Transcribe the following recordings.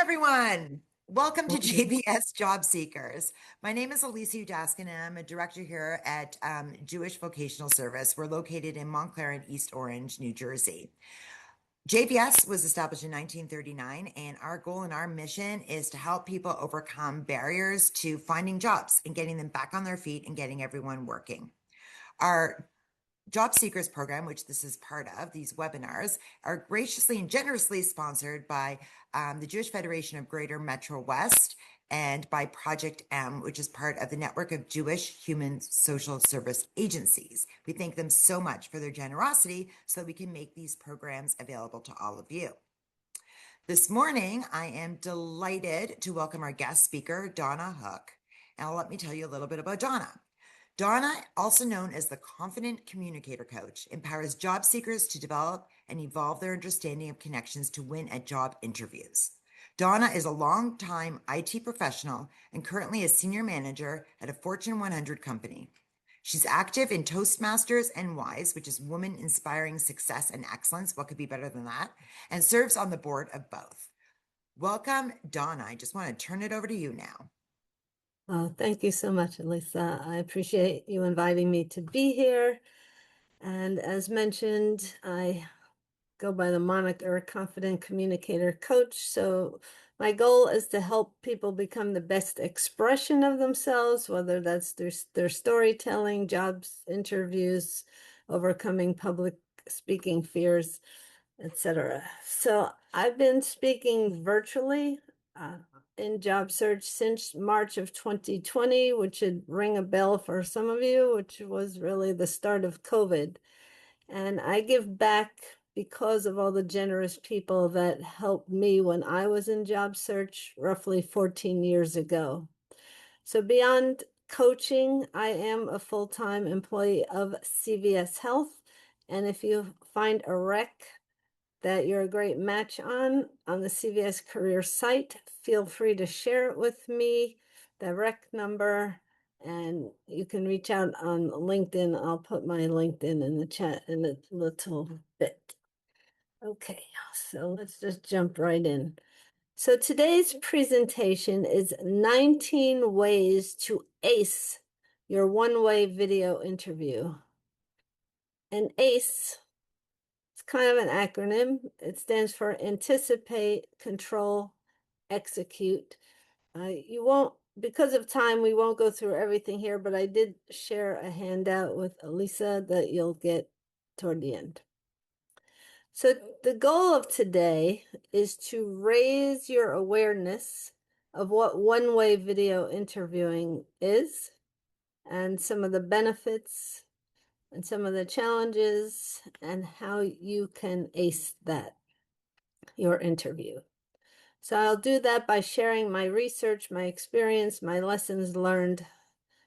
everyone. Welcome to Morning. JBS Job Seekers. My name is Elisa Udaskin, and I'm a director here at Jewish Vocational Service. We're located in Montclair and East Orange, New Jersey. JVS was established in 1939, and our goal and our mission is to help people overcome barriers to finding jobs and getting them back on their feet and getting everyone working. Our Job Seekers program, which this is part of, these webinars are graciously and generously sponsored by the Jewish Federation of Greater MetroWest and by Project M, which is part of the network of Jewish Human Social Service agencies. We thank them so much for their generosity so that we can make these programs available to all of you. This morning, I am delighted to welcome our guest speaker, Donna Hook. And let me tell you a little bit about Donna. Donna, also known as the Confident Communicator Coach, empowers job seekers to develop and evolve their understanding of connections to win at job interviews. Donna is a longtime IT professional and currently a senior manager at a Fortune 100 company. She's active in Toastmasters and WISE, which is Women Inspiring Success and Excellence. What could be better than that? And serves on the board of both. Welcome, Donna. I just want to turn it over to you now. Oh, thank you so much, Elisa. I appreciate you inviting me to be here. And as mentioned, I go by the moniker Confident Communicator Coach. So my goal is to help people become the best expression of themselves, whether that's their storytelling, jobs, interviews, overcoming public speaking fears, etc. So I've been speaking virtually in job search since March of 2020, which should ring a bell for some of you, which was really the start of COVID. And I give back because of all the generous people that helped me when I was in job search roughly 14 years ago. So beyond coaching, I am a full-time employee of CVS Health. And if you find a rec that you're a great match on the CVS career site, feel free to share it with me, the rec number, and you can reach out on LinkedIn. I'll put my LinkedIn in the chat in a little bit. Okay, so let's just jump right in. So today's presentation is 19 ways to ace your one-way video interview. And ACE, it's kind of an acronym. It stands for Anticipate, Control, Execute. You won't, because of time, we won't go through everything here, but I did share a handout with Elisa that you'll get toward the end. So the goal of today is to raise your awareness of what one-way video interviewing is and some of the benefits and some of the challenges and how you can ace your interview. So I'll do that by sharing my research, my experience, my lessons learned,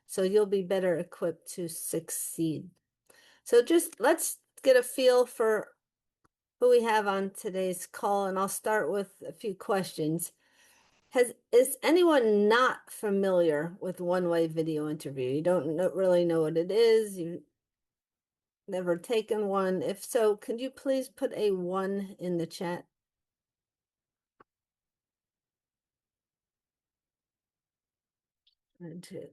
so you'll be better equipped to succeed. So just let's get a feel for who we have on today's call, and I'll start with a few questions. Is anyone not familiar with one-way video interview? You don't really know what it is. You've never taken one. If so, could you please put a 1 in the chat? And 2.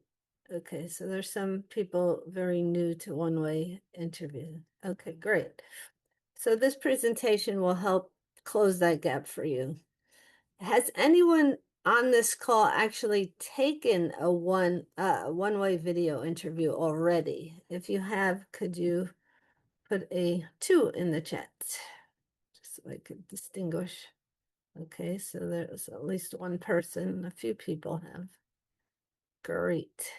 Okay, so there's some people very new to one-way interview. Okay, great. So this presentation will help close that gap for you. Has anyone on this call actually taken a one-way video interview already? If you have, could you put a 2 in the chat? Just so I could distinguish. Okay, so there's at least one person. A few people have. Great.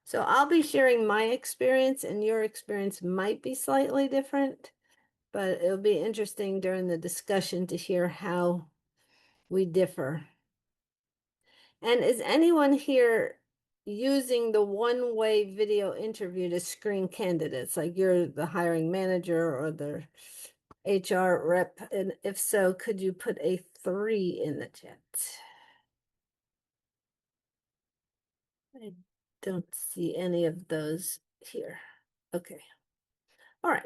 So I'll be sharing my experience, and your experience might be slightly different, but it'll be interesting during the discussion to hear how we differ. And is anyone here using the one-way video interview to screen candidates? Like you're the hiring manager or the HR rep? And if so, could you put a 3 in the chat? I don't see any of those here. Okay. All right.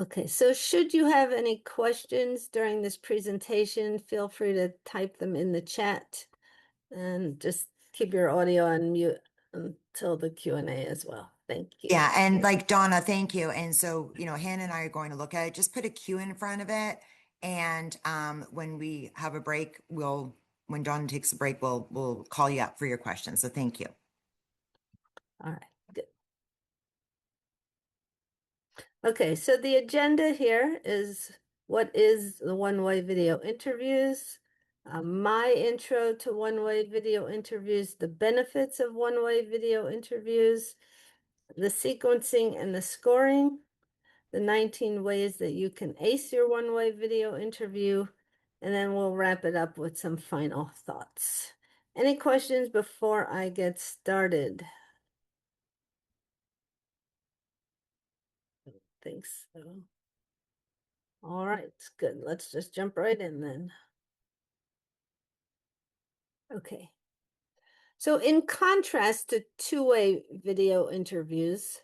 Okay, so should you have any questions during this presentation, feel free to type them in the chat and just keep your audio on mute until the Q&A as well. Thank you. Yeah, and like Donna, thank you. And so, Hannah and I are going to look at it. Just put a Q in front of it. And when we have a break, when Donna takes a break, we'll call you up for your questions. So thank you. All right, good. Okay, so the agenda here is what is the one-way video interviews, my intro to one-way video interviews, the benefits of one-way video interviews, the sequencing and the scoring, the 19 ways that you can ace your one-way video interview, and then we'll wrap it up with some final thoughts. Any questions before I get started? Thanks so. All right, good. Let's just jump right in then. Okay. So in contrast to two-way video interviews,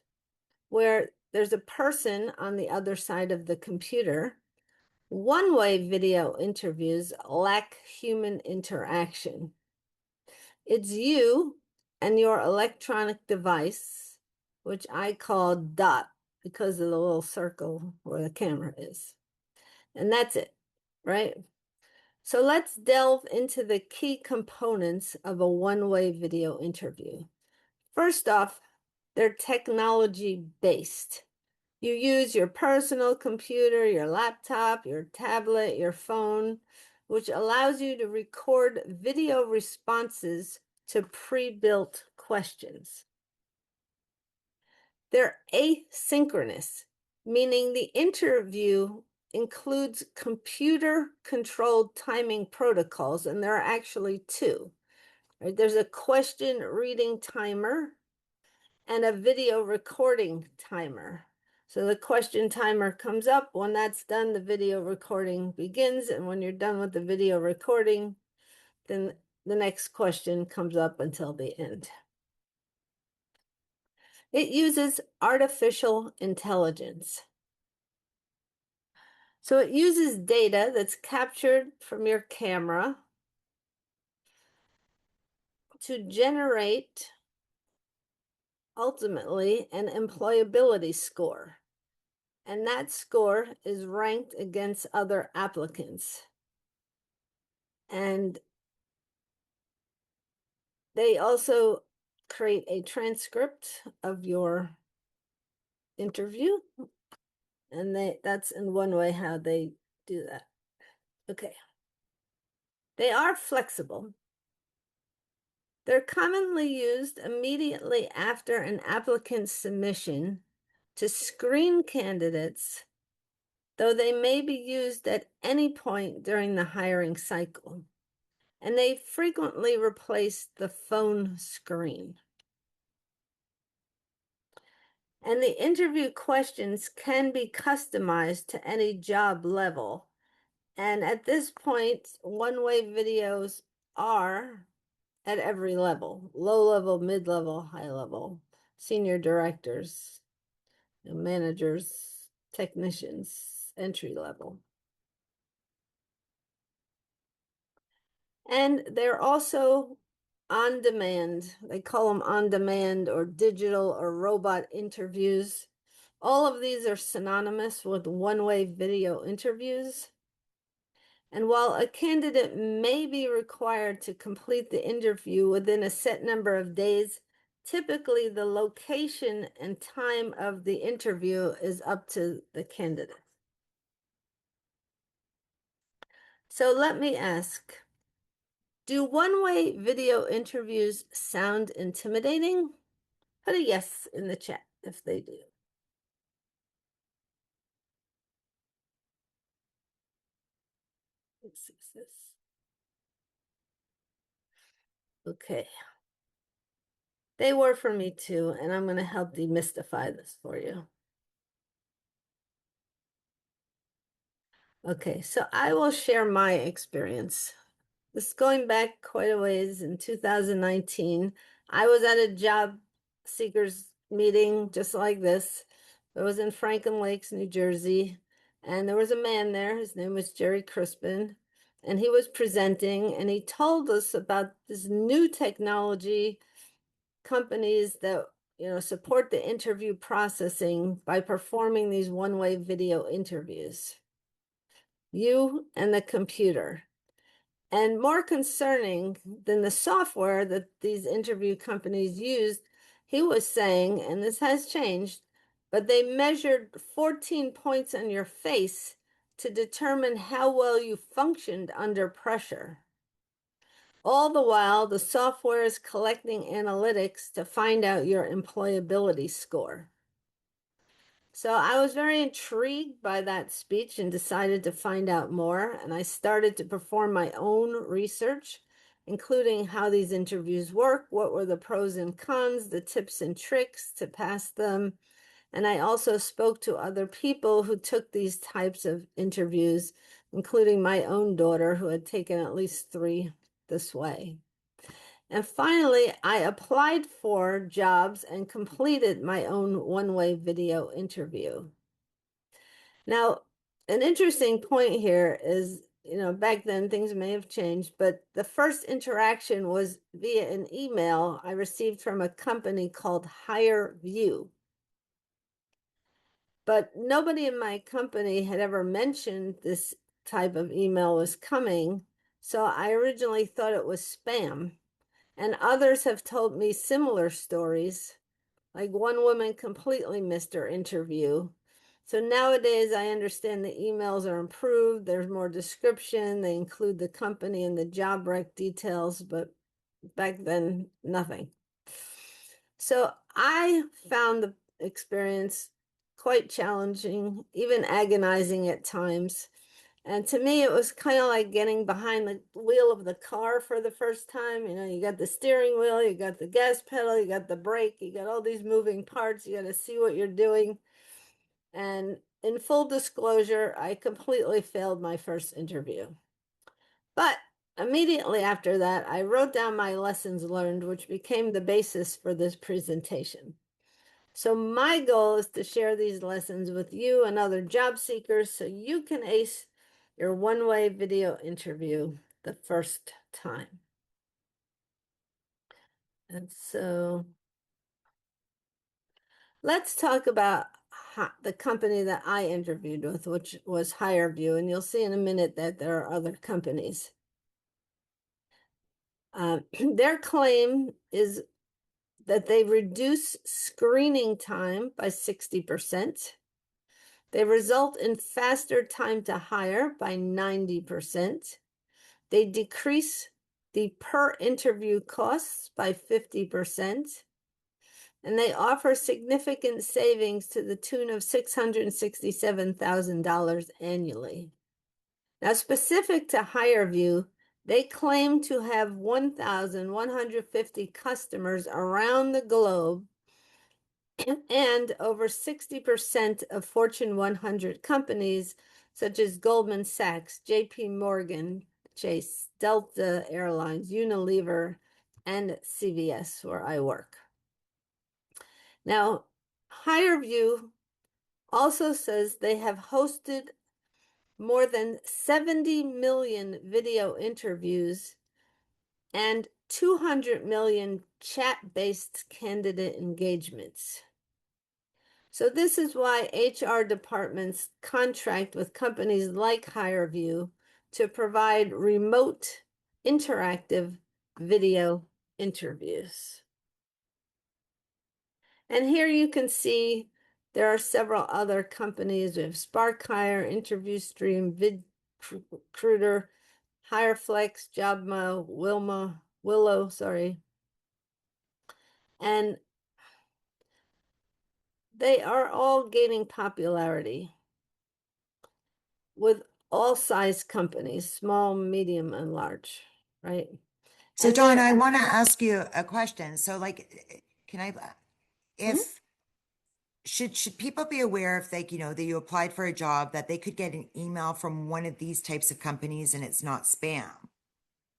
where there's a person on the other side of the computer, one-way video interviews lack human interaction. It's you and your electronic device, which I call dot because of the little circle where the camera is. And that's it, right? So let's delve into the key components of a one-way video interview. First off, they're technology-based. You use your personal computer, your laptop, your tablet, your phone, which allows you to record video responses to pre-built questions. They're asynchronous, meaning the interview includes computer-controlled timing protocols, and there are actually two. Right? There's a question reading timer and a video recording timer. So the question timer comes up. When that's done, the video recording begins. And when you're done with the video recording, then the next question comes up until the end. It uses artificial intelligence. So it uses data that's captured from your camera to generate ultimately an employability score. And that score is ranked against other applicants. And they also create a transcript of your interview. And that's in one way how they do that. Okay. They are flexible. They're commonly used immediately after an applicant's submission to screen candidates, though they may be used at any point during the hiring cycle. And they frequently replace the phone screen. And the interview questions can be customized to any job level. And at this point, one-way videos are at every level, low level, mid-level, high level, senior directors, managers, technicians, entry level. And they're also on demand. They call them on demand or digital or robot interviews. All of these are synonymous with one-way video interviews. And while a candidate may be required to complete the interview within a set number of days, typically the location and time of the interview is up to the candidate. So let me ask, do one-way video interviews sound intimidating? Put a yes in the chat if they do. Let's see this. Okay. They were for me too, and I'm going to help demystify this for you. Okay, so I will share my experience. This is going back quite a ways. In 2019, I was at a job seekers meeting just like this, It was in Franklin Lakes, New Jersey. And there was a man there. His name was Jerry Crispin. And he was presenting and he told us about this new technology companies that support the interview processing by performing these one-way video interviews. You and the computer. And more concerning than the software that these interview companies used, he was saying, and this has changed, but they measured 14 points on your face to determine how well you functioned under pressure. All the while, the software is collecting analytics to find out your employability score. So I was very intrigued by that speech and decided to find out more. And I started to perform my own research, including how these interviews work, what were the pros and cons, the tips and tricks to pass them. And I also spoke to other people who took these types of interviews, including my own daughter, who had taken at least 3 this way. And finally, I applied for jobs and completed my own one-way video interview. Now, an interesting point here is, back then things may have changed, but the first interaction was via an email I received from a company called HireVue. But nobody in my company had ever mentioned this type of email was coming, so I originally thought it was spam. And others have told me similar stories. Like one woman completely missed her interview. So nowadays, I understand the emails are improved. There's more description. They include the company and the job rec details, but back then, nothing. So I found the experience quite challenging, even agonizing at times. And to me, it was kind of like getting behind the wheel of the car for the first time. You got the steering wheel, you got the gas pedal, you got the brake, you got all these moving parts. You got to see what you're doing. And in full disclosure, I completely failed my first interview. But immediately after that, I wrote down my lessons learned, which became the basis for this presentation. So my goal is to share these lessons with you and other job seekers so you can ace your one-way video interview the first time. And so let's talk about the company that I interviewed with, which was HireVue, and you'll see in a minute that there are other companies. Their claim is that they reduce screening time by 60%. They result in faster time to hire by 90%. They decrease the per interview costs by 50%. And they offer significant savings to the tune of $667,000 annually. Now, specific to HireVue, they claim to have 1,150 customers around the globe, and over 60% of Fortune 100 companies such as Goldman Sachs, JP Morgan, Chase, Delta Airlines, Unilever, and CVS, where I work. Now, HireVue also says they have hosted more than 70 million video interviews and 200 million chat-based candidate engagements. So this is why HR departments contract with companies like HireVue to provide remote interactive video interviews. And here you can see there are several other companies. We have SparkHire, InterviewStream, VidCruiter, HireFlex, Jobma, Willow, sorry. And they are all gaining popularity with all size companies, small, medium, and large, right? So, And Dawn, they're I want to ask you a question. So, can I, hmm? if should people be aware if that you applied for a job that they could get an email from one of these types of companies and it's not spam?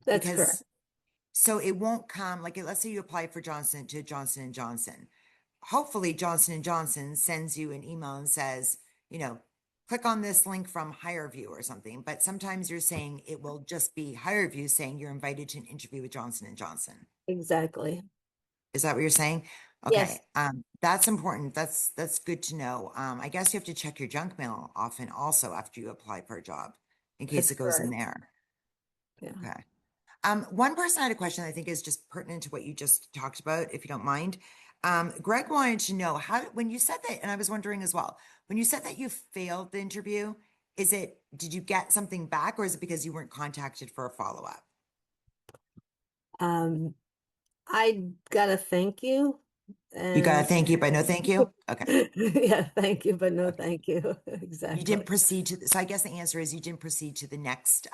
That's correct. Because so it won't come like let's say you apply for Johnson and Johnson. hopefully Johnson and Johnson sends you an email and says, you know, click on this link from HireVue or something. But sometimes you're saying it will just be HireVue saying you're invited to an interview with Johnson and Johnson. Exactly. Is that what you're saying? Yes, Okay. That's important. That's good to know. I guess you have to check your junk mail often also after you apply for a job in case that's it goes in correct. there. Yeah. Okay. One person I had a question I think is just pertinent to what you just talked about, if you don't mind. Greg wanted to know how, when you said that, and I was wondering as well, when you said that you failed the interview, did you get something back or is it because you weren't contacted for a follow-up? Um, I gotta thank you. You got a And thank you, but no thank you? Okay. yeah, thank you, but no Okay. thank you. You didn't Exactly. proceed to, so I guess the answer is you didn't proceed to the next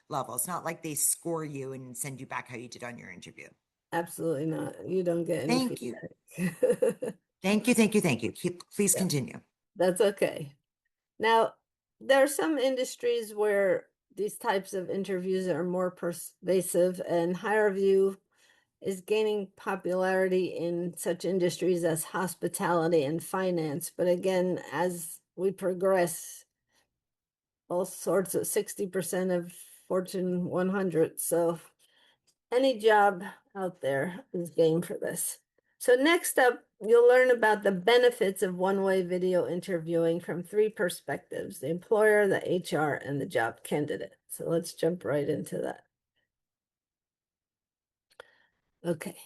level. It's not like they score you and send you back how you did on your interview. Absolutely not. You don't get any Thank you. feedback. Thank you. Thank you. Thank you. Please Yeah, continue. that's okay. Now, there are some industries where these types of interviews are more pervasive, and higher view is gaining popularity in such industries as hospitality and finance. But again, as we progress, all sorts of 60% of Fortune 100. So any job out there is game for this. So next up, you'll learn about the benefits of one-way video interviewing from three perspectives: the employer, the HR, and the job candidate. So let's jump right into that. Okay.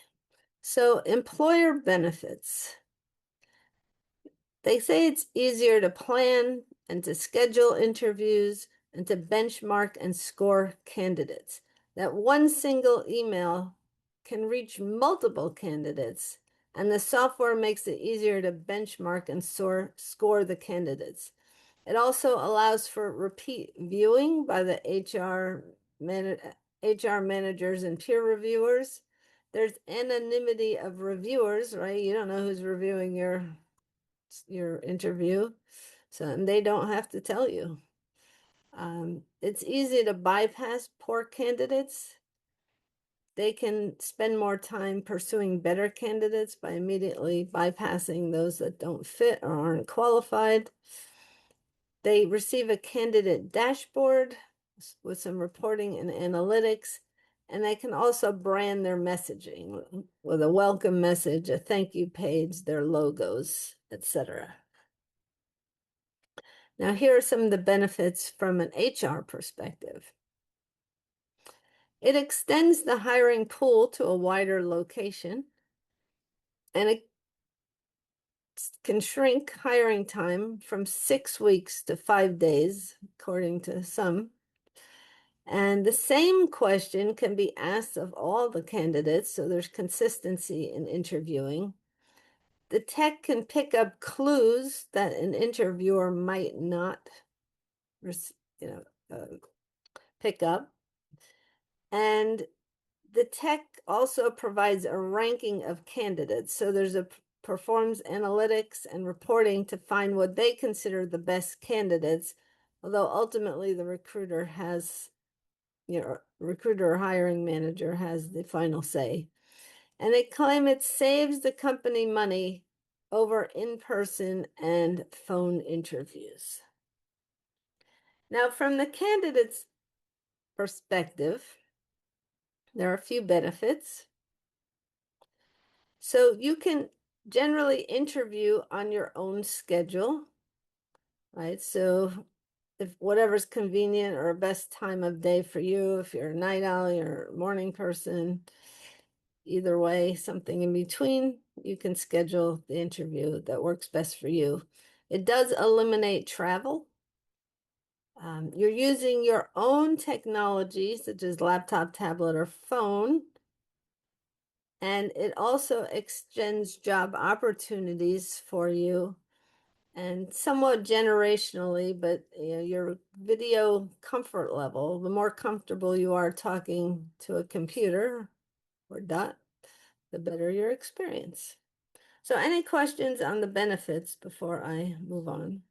So employer benefits. They say it's easier to plan and to schedule interviews and to benchmark and score candidates. That one single email can reach multiple candidates, and the software makes it easier to benchmark and score the candidates. It also allows for repeat viewing by the HR managers and peer reviewers. There's anonymity of reviewers, right? You don't know who's reviewing your interview, so and they don't have to tell you. It's easy to bypass poor candidates. They can spend more time pursuing better candidates by immediately bypassing those that don't fit or aren't qualified. They receive a candidate dashboard with some reporting and analytics, and they can also brand their messaging with a welcome message, a thank you page, their logos, etc. Now, here are some of the benefits from an HR perspective. It extends the hiring pool to a wider location, and it can shrink hiring time from 6 weeks to 5 days, according to some. And the same question can be asked of all the candidates, so there's consistency in interviewing. The tech can pick up clues that an interviewer might not, you know, pick up. And the tech also provides a ranking of candidates. So there's a performs analytics and reporting to find what they consider the best candidates, although ultimately the recruiter or hiring manager has the final say. And they claim it saves the company money over in-person and phone interviews. Now, from the candidate's perspective, there are a few benefits. So you can generally interview on your own schedule, right? So if whatever's convenient or best time of day for you, if you're a night owl, you're a morning person, either way, something in between, you can schedule the interview that works best for you. It does eliminate travel. You're using your own technology, such as laptop, tablet, or phone, and it also extends job opportunities for you and somewhat generationally, but your video comfort level, the more comfortable you are talking to a computer or dot, the better your experience. So any questions on the benefits before I move on?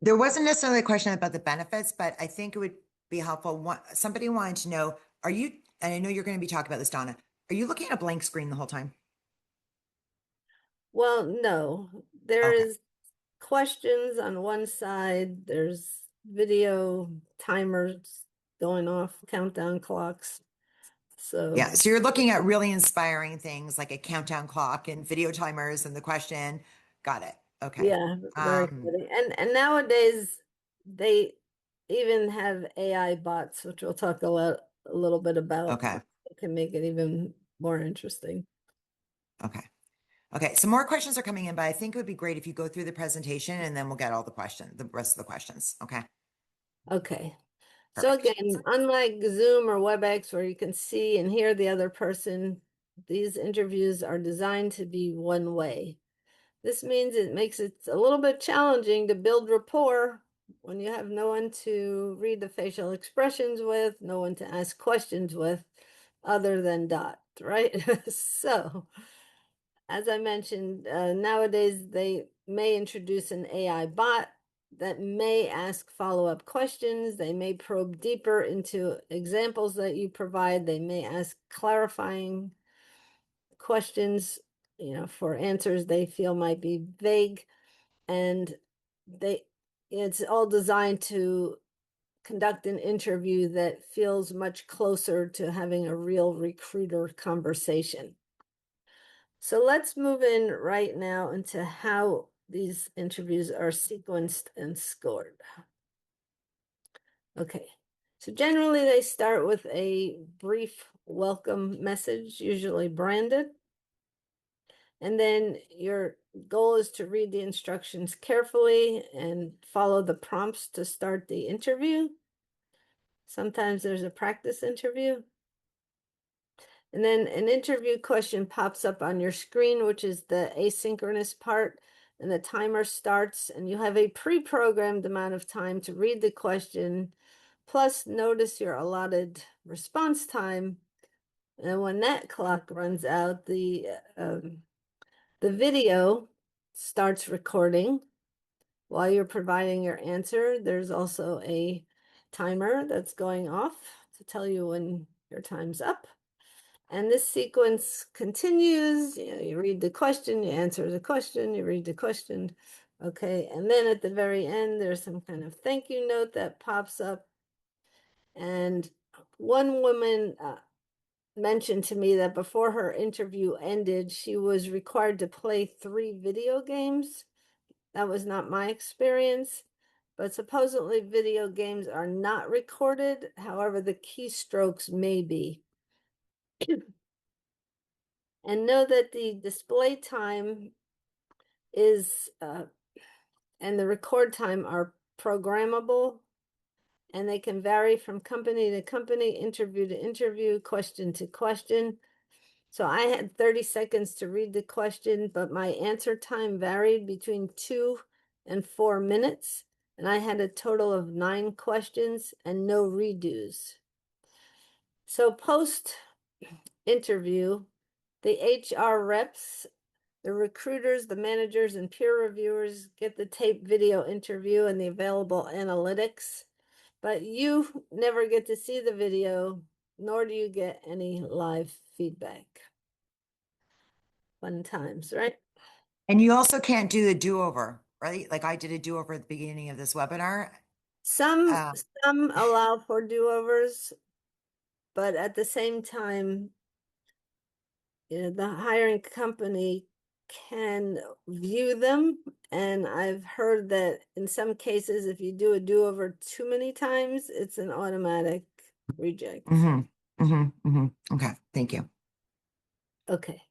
There wasn't necessarily a question about the benefits, but I think it would be helpful. Somebody wanted to know, are you and I know you're going to be talking about this, Donna. Are you looking at a blank screen the whole time? Well, no, there Okay. is questions on one side, there's video timers going off, countdown clocks. Yeah. So So you're looking at really inspiring things like a countdown clock and video timers and the question. Got it. Okay. yeah, very Um, exciting. And nowadays they even have AI bots, which we'll talk a little bit about. okay. It can make it even more interesting. Okay. Okay. Some more questions are coming in, but I think it would be great if you go through the presentation and then we'll get all the rest of the questions. Okay. Okay. So Perfect. again, unlike Zoom or WebEx where you can see and hear the other person, these interviews are designed to be one way. This means it makes it a little bit challenging to build rapport when you have no one to read the facial expressions with, no one to ask questions with, other than Dot, right? So, as I mentioned, nowadays they may introduce an AI bot that may ask follow-up questions. They may probe deeper into examples that you provide. They may ask clarifying questions, for answers they feel might be vague. And they it's all designed to conduct an interview that feels much closer to having a real recruiter conversation. So let's move in right now into how these interviews are sequenced and scored. Okay. So generally they start with a brief welcome message, usually branded. And then your goal is to read the instructions carefully and follow the prompts to start the interview. Sometimes there's a practice interview. And then an interview question pops up on your screen, which is the asynchronous part, and the timer starts, and you have a pre-programmed amount of time to read the question, plus notice your allotted response time. And when that clock runs out, the video starts recording while you're providing your answer. There's also a timer that's going off to tell you when your time's up. And this sequence continues. You read the question, you answer the question, you read the question. Okay. And then at the very end, there's some kind of thank you note that pops up. And one woman mentioned to me that before her interview ended, she was required to play 3 video games. That was not my experience, but supposedly video games are not recorded. However, the keystrokes may be. And know that the display time is and the record time are programmable, and they can vary from company to company, interview to interview, question to question. So I had 30 seconds to read the question, but my answer time varied between 2 and 4 minutes. And I had a total of 9 questions and no redos. So post interview, the HR reps, the recruiters, the managers, and peer reviewers get the tape video interview and the available analytics, but you never get to see the video, nor do you get any live feedback. Fun times, right? and you also can't do the do-over, right? Like I did a do-over at the beginning of this webinar. Some Uh, some allow for do-overs, but at the same time, the hiring company can view them. And I've heard that in some cases, if you do a do-over too many times, it's an automatic reject. Okay, thank you. Okay.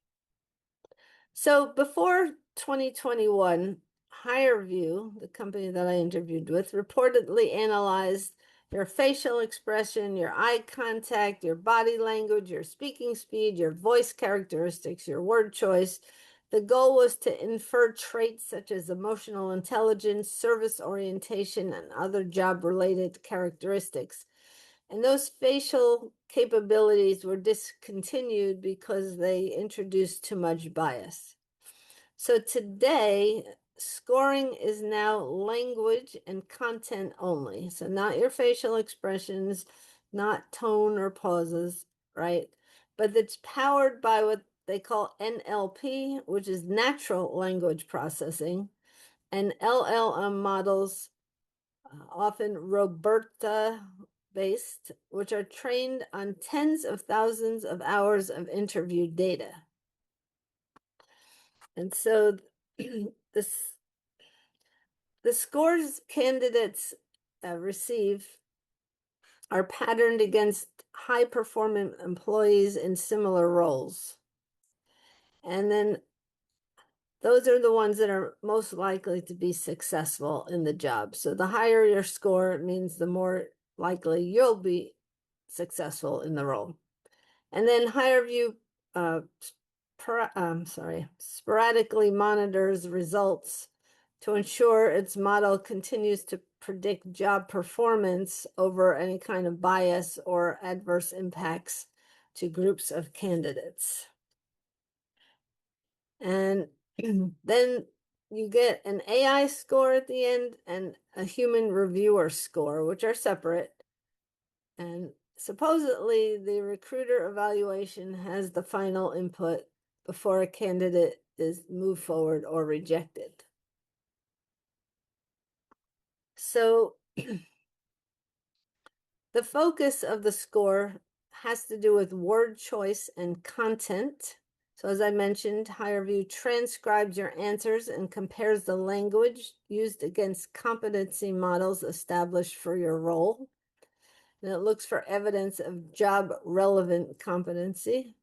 So before 2021, HireVue, the company that I interviewed with, reportedly analyzed your facial expression, your eye contact, your body language, your speaking speed, your voice characteristics, your word choice. The goal was to infer traits such as emotional intelligence, service orientation, and other job-related characteristics. And those facial capabilities were discontinued because they introduced too much bias. So today, scoring is now language and content only. So not your facial expressions, not tone or pauses. right? But it's powered by what they call NLP, which is natural language processing, and LLM models, often Roberta based, which are trained on tens of thousands of hours of interview data. And so this the scores candidates receive are patterned against high-performing employees in similar roles. And then those are the ones that are most likely to be successful in the job. So the higher your score means the more likely you'll be successful in the role. And then HireVue sporadically monitors results to ensure its model continues to predict job performance over any kind of bias or adverse impacts to groups of candidates. And then you get an AI score at the end and a human reviewer score, which are separate. And supposedly the recruiter evaluation has the final input before a candidate is moved forward or rejected. So the focus of the score has to do with word choice and content. So as I mentioned, HireVue transcribes your answers and compares the language used against competency models established for your role. And it looks for evidence of job relevant competency.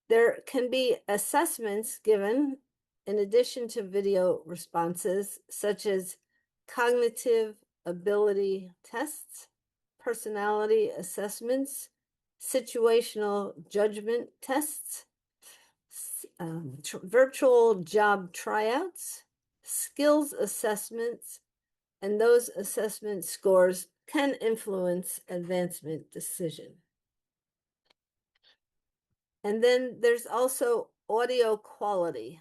There can be assessments given in addition to video responses, such as cognitive ability tests, personality assessments, situational judgment tests, virtual job tryouts, skills assessments, and those assessment scores can influence advancement decision. And then there's also audio quality.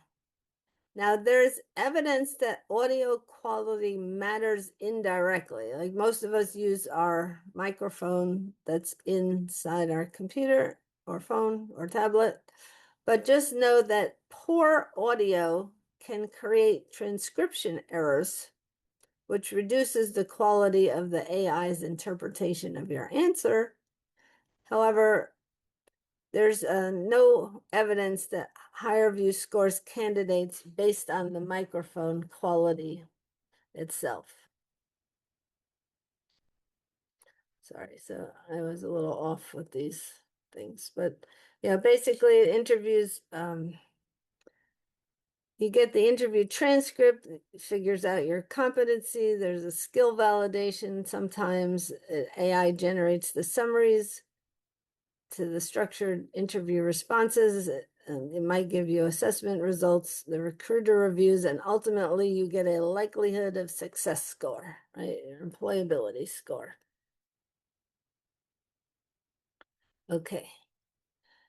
Now, there's evidence that audio quality matters indirectly. Like most of us use our microphone that's inside our computer or phone or tablet. But just know that poor audio can create transcription errors, which reduces the quality of the AI's interpretation of your answer. However, there's no evidence that HireVue scores candidates based on the microphone quality itself. Sorry, so I was a little off with these things, but yeah, basically it interviews, you get the interview transcript, it figures out your competency, there's a skill validation, sometimes AI generates the summaries to the structured interview responses. It might give you assessment results, the recruiter reviews, and ultimately you get a likelihood of success score, right? Your employability score. Okay.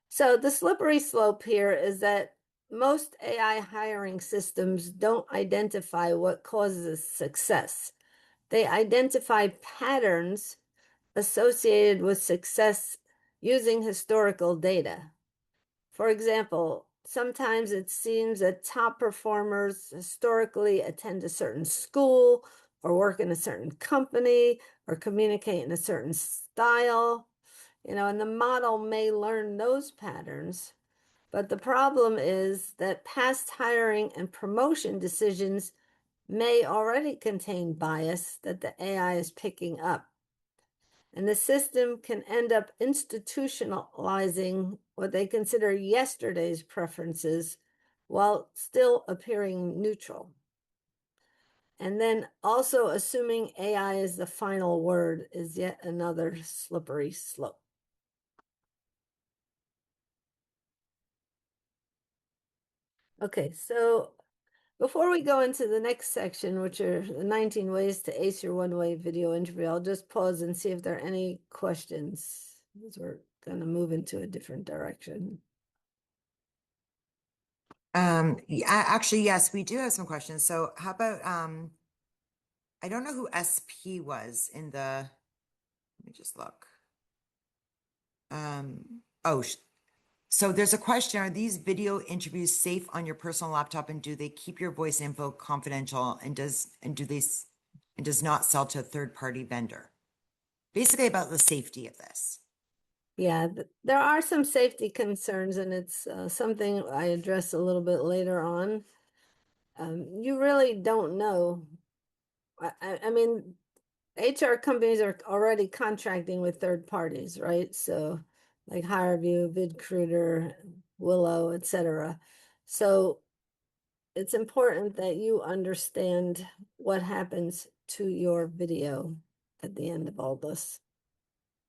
So the slippery slope here is that most AI hiring systems don't identify what causes success. They identify patterns associated with success using historical data. For example, sometimes it seems that top performers historically attend a certain school or work in a certain company or communicate in a certain style, and the model may learn those patterns. But the problem is that past hiring and promotion decisions may already contain bias that the AI is picking up. And the system can end up institutionalizing what they consider yesterday's preferences while still appearing neutral. And then also assuming AI is the final word is yet another slippery slope. Okay, so before we go into the next section, which are the 19 ways to ace your one-way video interview, I'll just pause and see if there are any questions, because we're going to move into a different direction. Actually, yes, we do have some questions. So how about I don't know who SP was in the, let me just look. Oh, so there's a question. Are these video interviews safe on your personal laptop and do they keep your voice info confidential and does not sell to a third party vendor? Basically about the safety of this. Yeah, there are some safety concerns, and it's something I address a little bit later on. You really don't know. I mean, HR companies are already contracting with third parties, right? So, like HireVue, VidCruiter, Willow, etc. So, it's important that you understand what happens to your video at the end of all this.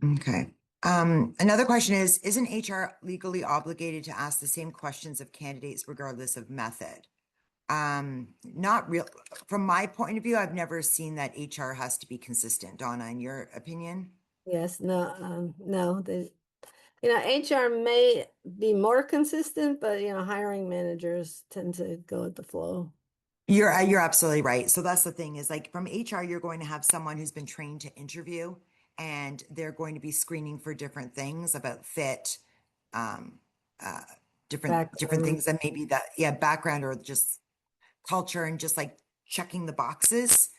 Okay. Another question is, isn't HR legally obligated to ask the same questions of candidates regardless of method? Not real. From my point of view, I've never seen that HR has to be consistent. Donna, in your opinion? Yes, no, no, HR may be more consistent, but hiring managers tend to go with the flow. You're absolutely right. So that's the thing is like from HR, you're going to have someone who's been trained to interview, and they're going to be screening for different things about fit, um, uh, different Background. things that maybe that yeah background or just culture and just like checking the boxes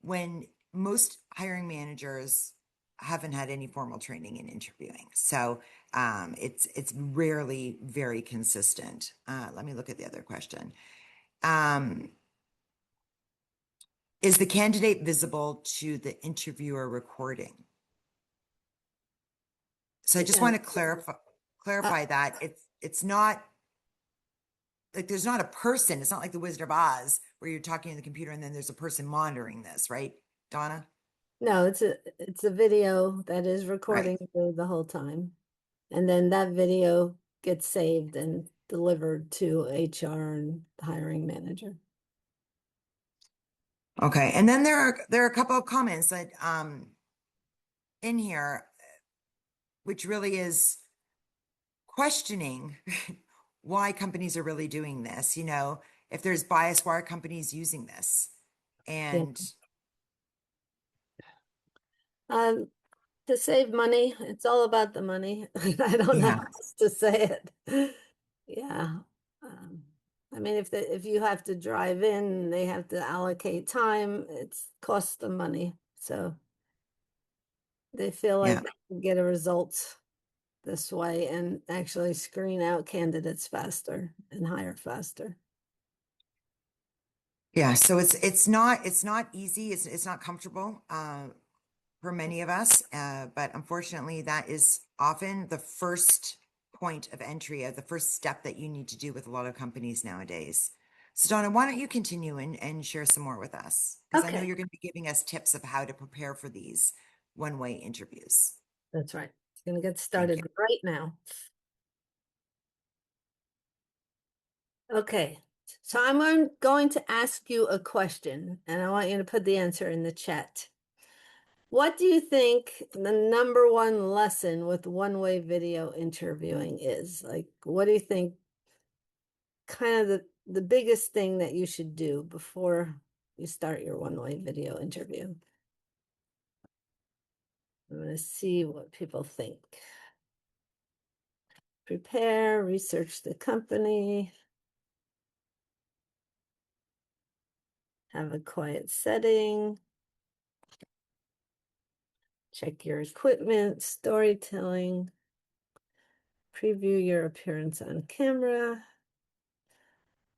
when most hiring managers haven't had any formal training in interviewing. So it's rarely very consistent. Let me look at the other question. Um, is the candidate visible to the interviewer recording? So I just Yeah. want to Uh, clarify that it's not like there's not a person. It's not like the Wizard of Oz where you're talking to the computer and then there's a person monitoring this, right, Donna? no, it's a video that is Right. recording the whole time. And then that video gets saved and delivered to HR and the hiring manager. Okay. And then there are a couple of comments that in here, which really is questioning why companies are really doing this. If there's bias, why are companies using this? Yeah. And Um, to save money, it's all about the money. I don't know how yeah, else to say it. Yeah. Um, I mean, if you have to drive in, they have to allocate time, it's costs them money. So they feel like yeah, they can get a result this way and actually screen out candidates faster and hire faster. yeah. So it's not easy. It's not comfortable for many of us. But unfortunately, that is often the first point of entry, the first step that you need to do with a lot of companies nowadays. So, Donna, why don't you continue and share some more with us? Because I know Okay, you're going to be giving us tips of how to prepare for these one-way interviews. that's right. It's gonna get Thank started you. right now. Okay, so going to ask you a question, and I want you to put the answer in the chat. What do you think the number one lesson with one-way video interviewing is? Like, what do you think kind of the biggest thing that you should do before you start your one-way video interview? I'm going to see what people think. Prepare, research the company, have a quiet setting, check your equipment, storytelling, preview your appearance on camera.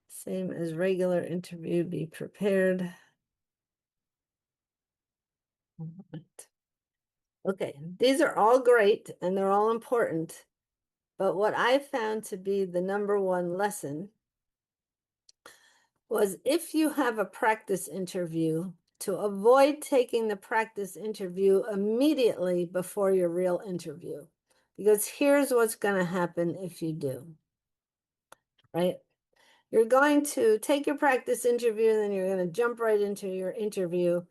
Same as regular interview, be prepared. Right. Okay, these are all great and they're all important. But what I found to be the number one lesson was if you have a practice interview, to avoid taking the practice interview immediately before your real interview. Because here's what's going to happen if you do, right? You're going to take your practice interview and then you're going to jump right into your interview.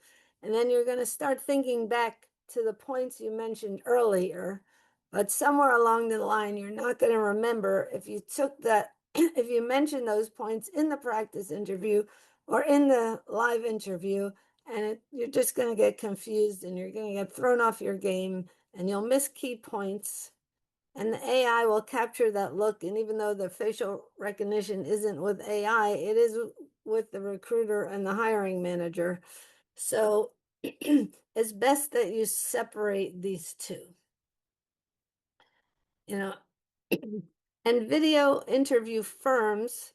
And then you're going to start thinking back to the points you mentioned earlier. But somewhere along the line, you're not going to remember if you took that, if you mentioned those points in the practice interview or in the live interview. And you're just going to get confused and you're going to get thrown off your game and you'll miss key points. And the AI will capture that look. And even though the facial recognition isn't with AI, it is with the recruiter and the hiring manager. So it's best that you separate these two. You know, and video interview firms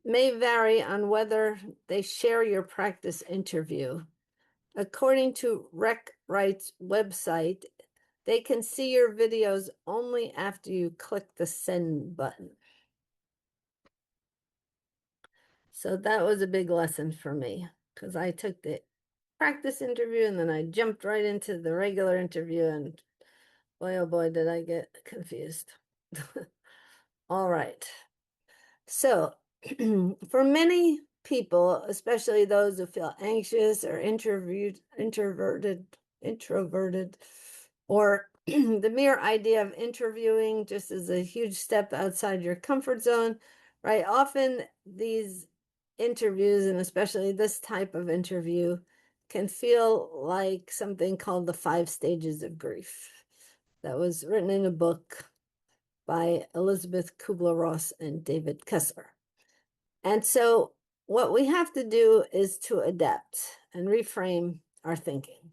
may vary on whether they share your practice interview. According to RecRight's website, they can see your videos only after you click the send button. So that was a big lesson for me because I took the practice interview and then I jumped right into the regular interview, and boy, oh boy, did I get confused. All right. So, for many people, especially those who feel anxious or introverted, or the mere idea of interviewing just is a huge step outside your comfort zone, right? Often these interviews, and especially this type of interview, can feel like something called the 5 stages of grief that was written in a book by Elizabeth Kubler-Ross and David Kessler. And so what we have to do is to adapt and reframe our thinking.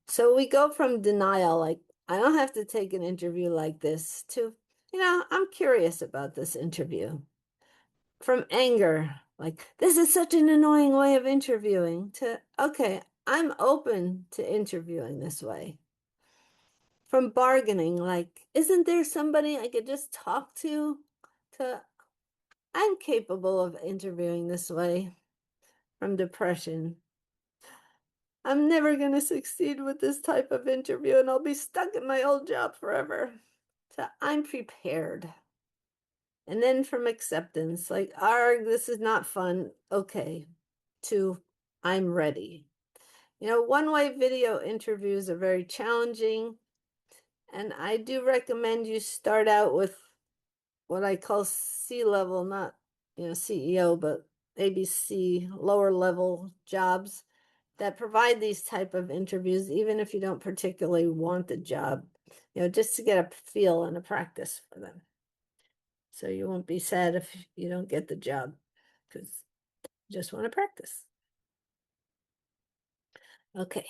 So we go from denial, like, I don't have to take an interview like this, to, I'm curious about this interview. From anger, like, this is such an annoying way of interviewing, to, okay, I'm open to interviewing this way. From bargaining, like, isn't there somebody I could just talk to, I'm capable of interviewing this way. From depression, I'm never going to succeed with this type of interview and I'll be stuck in my old job forever. So I'm prepared. And then from acceptance, like, arg, this is not fun. Okay. To, I'm ready. One-way video interviews are very challenging. And I do recommend you start out with what I call C-level, not, CEO, but ABC, lower level jobs that provide these type of interviews, even if you don't particularly want the job, just to get a feel and a practice for them. So you won't be sad if you don't get the job because you just want to practice. Okay.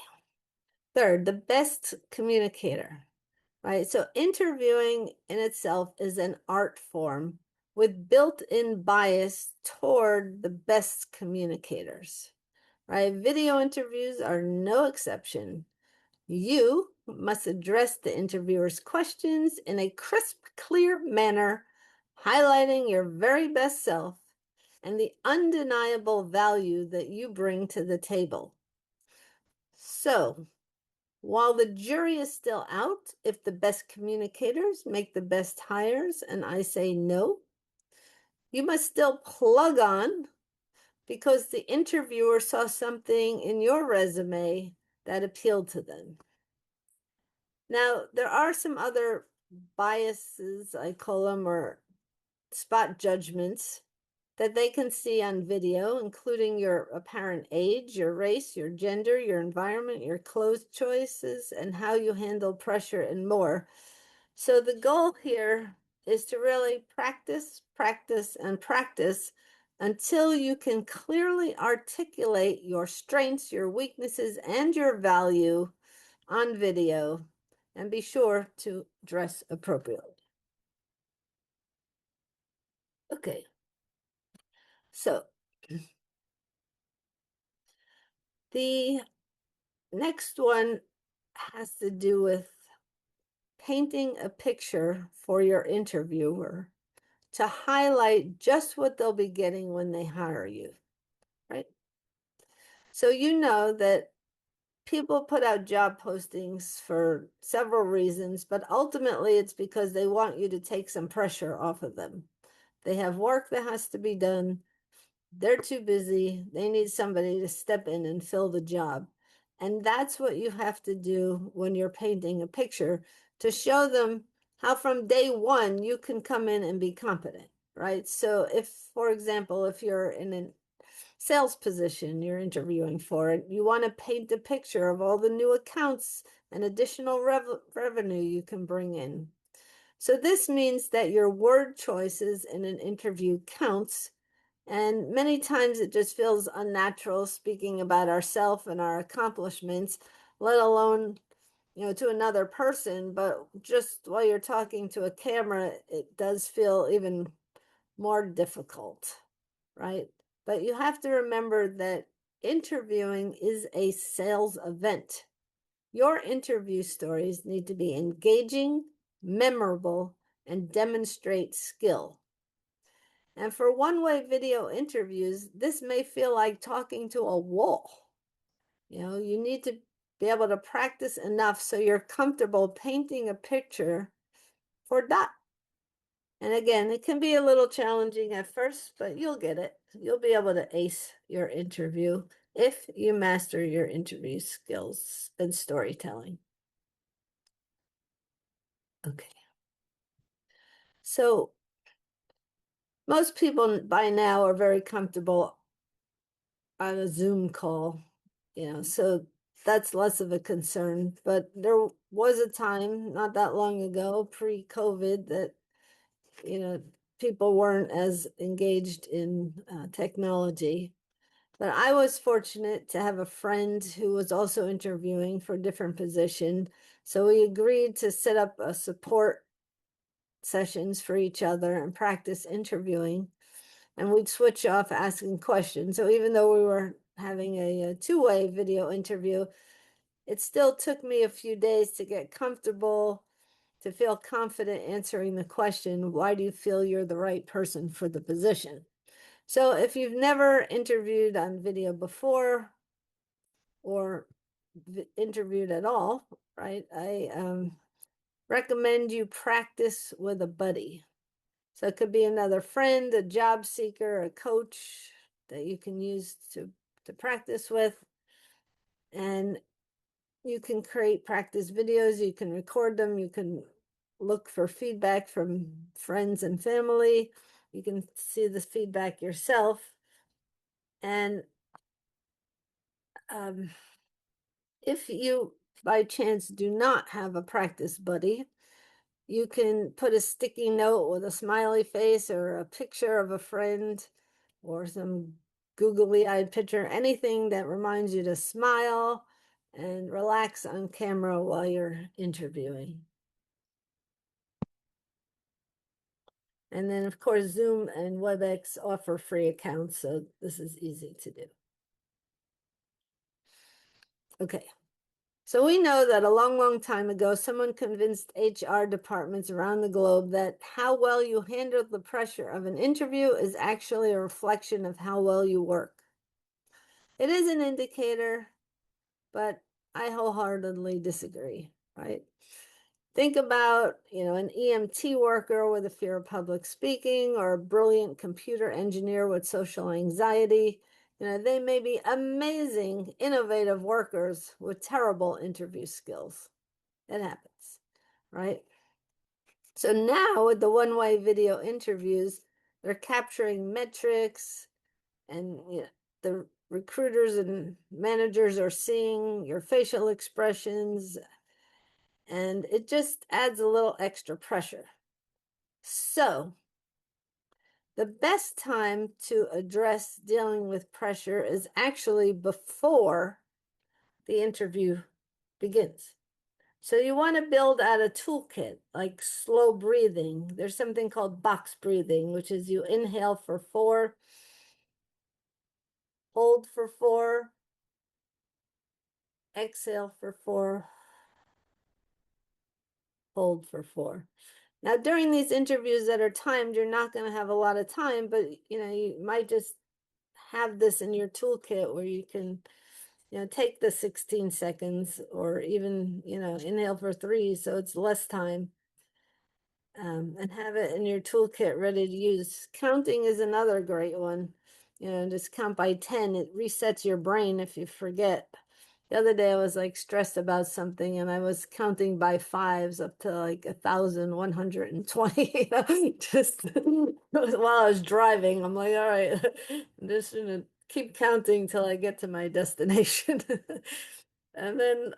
Third, the best communicator, right? So interviewing in itself is an art form with built-in bias toward the best communicators, right? Video interviews are no exception. You must address the interviewer's questions in a crisp, clear manner, highlighting your very best self and the undeniable value that you bring to the table. So, while the jury is still out, if the best communicators make the best hires, and I say no, you must still plug on because the interviewer saw something in your resume that appealed to them. Now, there are some other biases, I call them, or spot judgments that they can see on video, including your apparent age, your race, your gender, your environment, your clothes choices, and how you handle pressure and more. So the goal here is to really practice, practice, and practice until you can clearly articulate your strengths, your weaknesses, and your value on video, and be sure to dress appropriately. Okay, so the next one has to do with painting a picture for your interviewer to highlight just what they'll be getting when they hire you, right? So you know that people put out job postings for several reasons, but ultimately it's because they want you to take some pressure off of them. They have work that has to be done. They're too busy. They need somebody to step in and fill the job. And that's what you have to do when you're painting a picture, to show them how from day one you can come in and be competent, right? So if, for example, if you're in an sales position you're interviewing for. And you want to paint a picture of all the new accounts and additional revenue you can bring in. So this means that your word choices in an interview counts. And many times it just feels unnatural speaking about ourselves and our accomplishments, let alone, to another person. But just while you're talking to a camera, it does feel even more difficult, right? But you have to remember that interviewing is a sales event. Your interview stories need to be engaging, memorable, and demonstrate skill. And for one-way video interviews, this may feel like talking to a wall. You need to be able to practice enough so you're comfortable painting a picture for that. And again, it can be a little challenging at first, but you'll get it. You'll be able to ace your interview if you master your interview skills and storytelling. Okay. So most people by now are very comfortable on a Zoom call, so that's less of a concern. But there was a time not that long ago, pre-COVID, that, people weren't as engaged in technology. But I was fortunate to have a friend who was also interviewing for a different position. So we agreed to set up a support sessions for each other and practice interviewing. And we'd switch off asking questions. So even though we were having a two-way video interview, it still took me a few days to get comfortable, to feel confident answering the question, why do you feel you're the right person for the position? So if you've never interviewed on video before or interviewed at all, right, I recommend you practice with a buddy. So it could be another friend, a job seeker, a coach that you can use to practice with. And you can create practice videos, you can record them, you can look for feedback from friends and family. You can see the feedback yourself. And if you, by chance, do not have a practice buddy, you can put a sticky note with a smiley face or a picture of a friend or some googly-eyed picture, anything that reminds you to smile and relax on camera while you're interviewing. And then, of course, Zoom and WebEx offer free accounts, so this is easy to do. Okay. So we know that a long, long time ago, someone convinced HR departments around the globe that how well you handle the pressure of an interview is actually a reflection of how well you work. It is an indicator, but I wholeheartedly disagree, right? Think about, an EMT worker with a fear of public speaking or a brilliant computer engineer with social anxiety. They may be amazing, innovative workers with terrible interview skills. It happens, right? So now with the one-way video interviews, they're capturing metrics, and the recruiters and managers are seeing your facial expressions, and it just adds a little extra pressure. So the best time to address dealing with pressure is actually before the interview begins. So you want to build out a toolkit like slow breathing. There's something called box breathing, which is you inhale for 4, hold for 4, exhale for 4, hold for 4. Now, during these interviews that are timed, you're not going to have a lot of time, but you might just have this in your toolkit where you can, take the 16 seconds or even, inhale for 3, so it's less time. And have it in your toolkit ready to use. Counting is another great one. Just count by 10. It resets your brain if you forget. The other day I was like stressed about something and I was counting by 5s up to like 1,120, just while I was driving. I'm like, all right, I'm just gonna keep counting till I get to my destination. And then,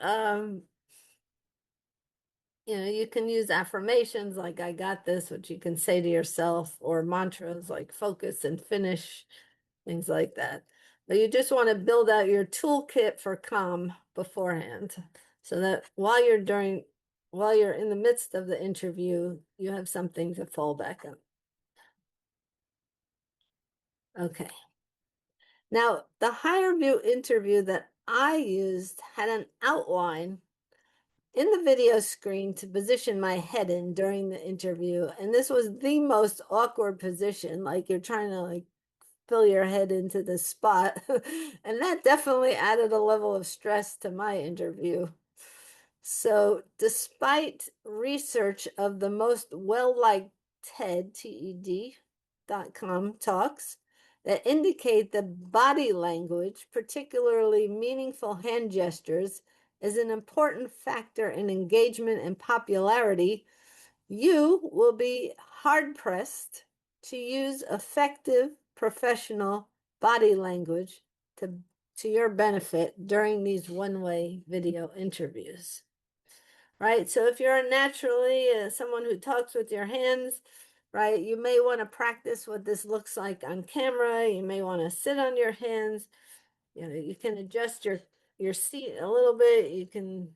you can use affirmations like I got this, which you can say to yourself, or mantras like focus and finish, things like that. But you just want to build out your toolkit for calm beforehand so that while you're in the midst of the interview, you have something to fall back on. Okay. Now, the higher view interview that I used had an outline in the video screen to position my head in during the interview. And this was the most awkward position, like you're trying to fill your head into the spot. And that definitely added a level of stress to my interview. So, despite research of the most well-liked TED.com talks that indicate that body language, particularly meaningful hand gestures, is an important factor in engagement and popularity, you will be hard-pressed to use effective professional body language to your benefit during these one-way video interviews. Right? So if you're naturally someone who talks with your hands, right, you may want to practice what this looks like on camera. You may want to sit on your hands. You can adjust your seat a little bit. You can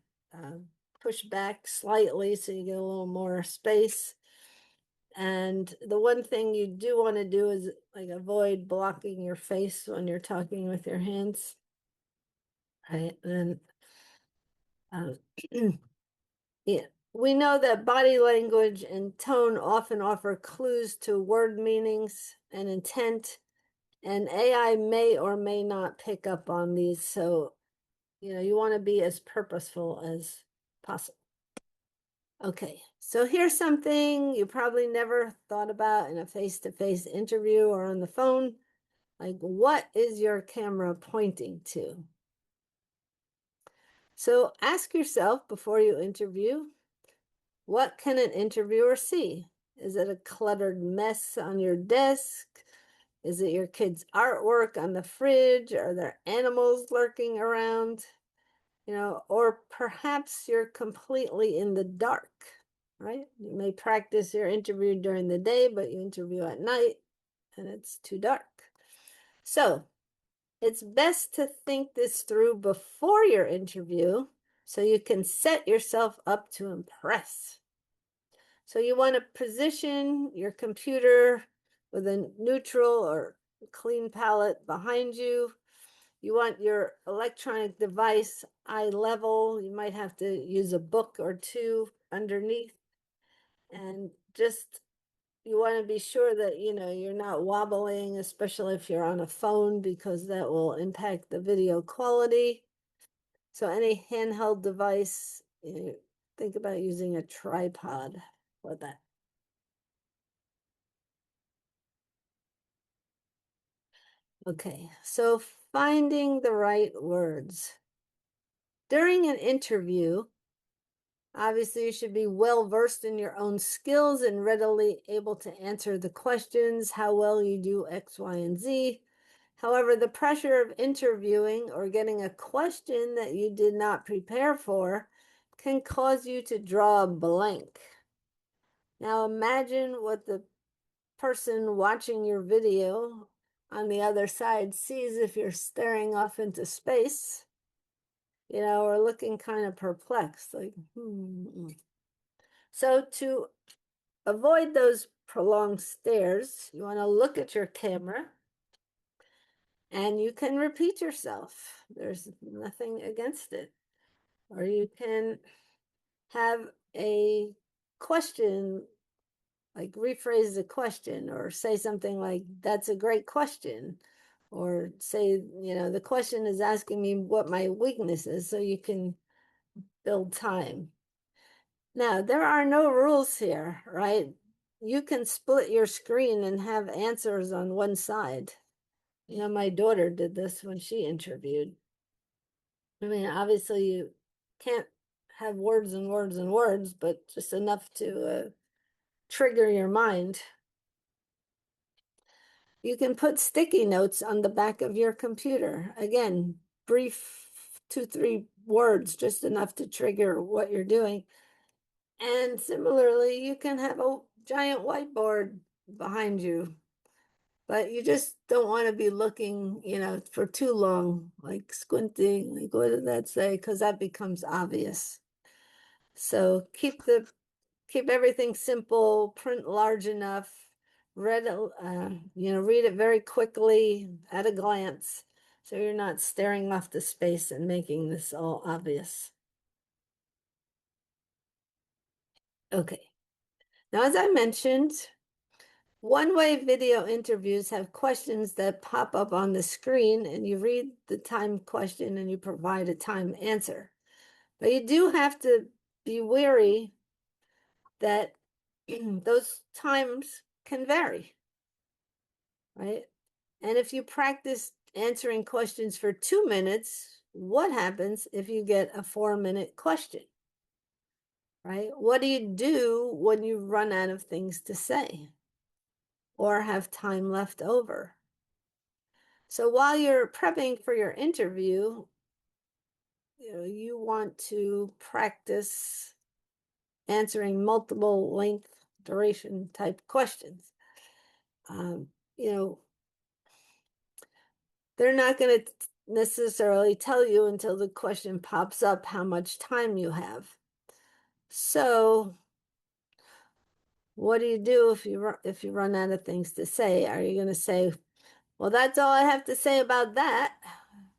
push back slightly so you get a little more space. And the one thing you do want to do is avoid blocking your face when you're talking with your hands. Right? And yeah, we know that body language and tone often offer clues to word meanings and intent, and AI may or may not pick up on these. So, you want to be as purposeful as possible. Okay, so here's something you probably never thought about in a face-to-face interview or on the phone. Like, what is your camera pointing to? So ask yourself before you interview, what can an interviewer see? Is it a cluttered mess on your desk? Is it your kid's artwork on the fridge? Are there animals lurking around? Or perhaps you're completely in the dark, right? You may practice your interview during the day, but you interview at night and it's too dark. So it's best to think this through before your interview so you can set yourself up to impress. So you want to position your computer with a neutral or clean palette behind you. You want your electronic device eye level. You might have to use a book or two underneath. And just you want to be sure that you're not wobbling, especially if you're on a phone, because that will impact the video quality. So any handheld device, think about using a tripod for that. Okay, so finding the right words. During an interview, obviously you should be well versed in your own skills and readily able to answer the questions, how well you do X, Y, and Z. However, the pressure of interviewing or getting a question that you did not prepare for can cause you to draw a blank. Now imagine what the person watching your video on the other side sees if you're staring off into space, or looking kind of perplexed, like, So to avoid those prolonged stares, you want to look at your camera and you can repeat yourself. There's nothing against it. Or you can have a question, like rephrase the question, or say something like, that's a great question. Or say, the question is asking me what my weakness is, so you can build time. Now, there are no rules here, right? You can split your screen and have answers on one side. My daughter did this when she interviewed. I mean, obviously you can't have words and words and words, but just enough to trigger your mind. You can put sticky notes on the back of your computer. Again, brief 2, 3 words, just enough to trigger what you're doing. And similarly, you can have a giant whiteboard behind you, but you just don't want to be looking, for too long, like squinting, like what did that say? Because that becomes obvious. So keep everything simple, print large enough, read it very quickly at a glance, so you're not staring off the space and making this all obvious. Okay. Now, as I mentioned, one-way video interviews have questions that pop up on the screen, and you read the time question and you provide a time answer. But you do have to be wary that those times can vary, right? And if you practice answering questions for 2 minutes, what happens if you get a 4-minute question, right? What do you do when you run out of things to say or have time left over? So while you're prepping for your interview, you want to practice answering multiple length, duration type questions. Um, you know, they're not going to necessarily tell you until the question pops up how much time you have. So, what do you do if you run out of things to say? Are you going to say, "Well, that's all I have to say about that"?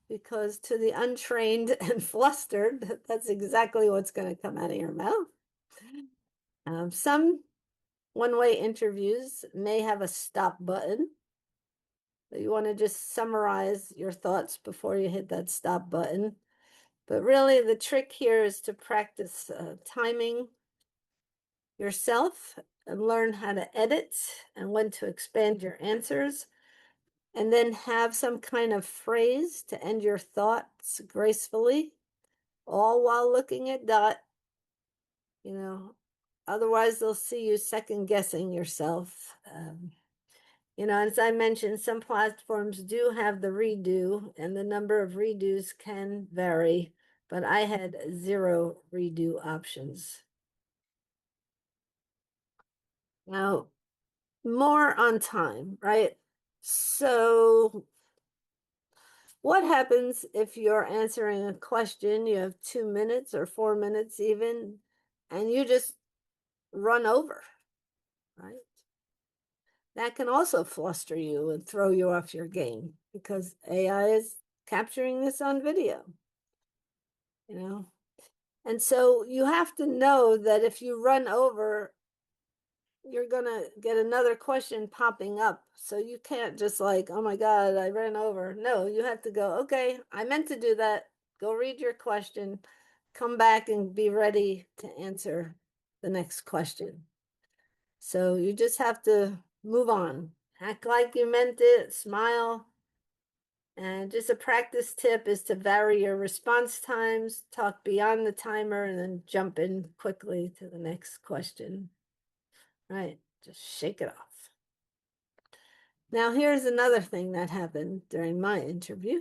Because to the untrained and flustered, that's exactly what's going to come out of your mouth. Some one-way interviews may have a stop button. You want to just summarize your thoughts before you hit that stop button. But really, the trick here is to practice timing yourself and learn how to edit and when to expand your answers, and then have some kind of phrase to end your thoughts gracefully, all while looking at Dot. Otherwise, they'll see you second guessing yourself. As I mentioned, some platforms do have the redo, and the number of redos can vary, but I had 0 redo options. Now, more on time, right? So, what happens if you're answering a question, you have 2 minutes or 4 minutes even, and you just run over, right? That can also fluster you and throw you off your game because AI is capturing this on video, you know? And so you have to know that if you run over, you're going to get another question popping up. So you can't just like, oh my God, I ran over. No, you have to go, okay, I meant to do that. Go read your question, come back and be ready to answer the next question. So you just have to move on, act like you meant it, smile. And just a practice tip is to vary your response times, talk beyond the timer, and then jump in quickly to the next question. Right, just shake it off. Now, here's another thing that happened during my interview.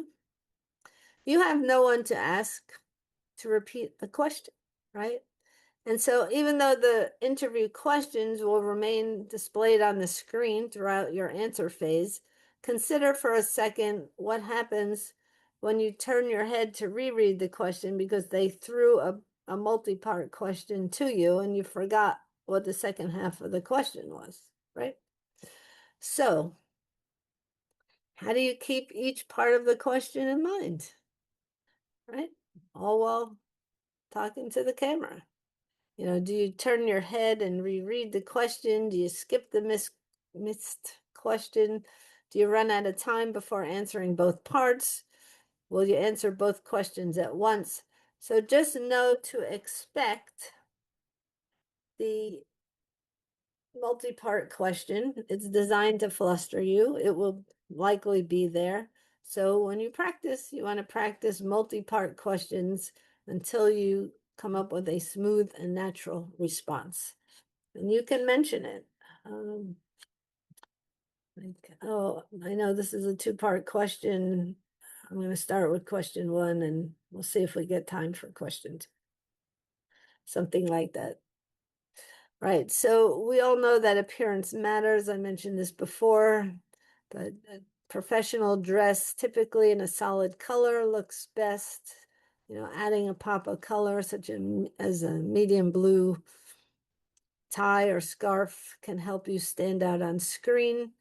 You have no one to ask to repeat the question, right? And so even though the interview questions will remain displayed on the screen throughout your answer phase, consider for a second what happens when you turn your head to reread the question because they threw a multi-part question to you and you forgot what the second half of the question was, right? So, how do you keep each part of the question in mind, right? All while talking to the camera. Do you turn your head and reread the question? Do you skip the missed question? Do you run out of time before answering both parts? Will you answer both questions at once? So just know to expect the multi-part question. It's designed to fluster you. It will likely be there. So when you practice, you want to practice multi-part questions until you come up with a smooth and natural response. And you can mention it. Oh, I know this is a two-part question. I'm going to start with question one, and we'll see if we get time for question two. Something like that. Right. So we all know that appearance matters. I mentioned this before, but professional dress typically in a solid color looks best. Adding a pop of color as a medium blue tie or scarf can help you stand out on screen.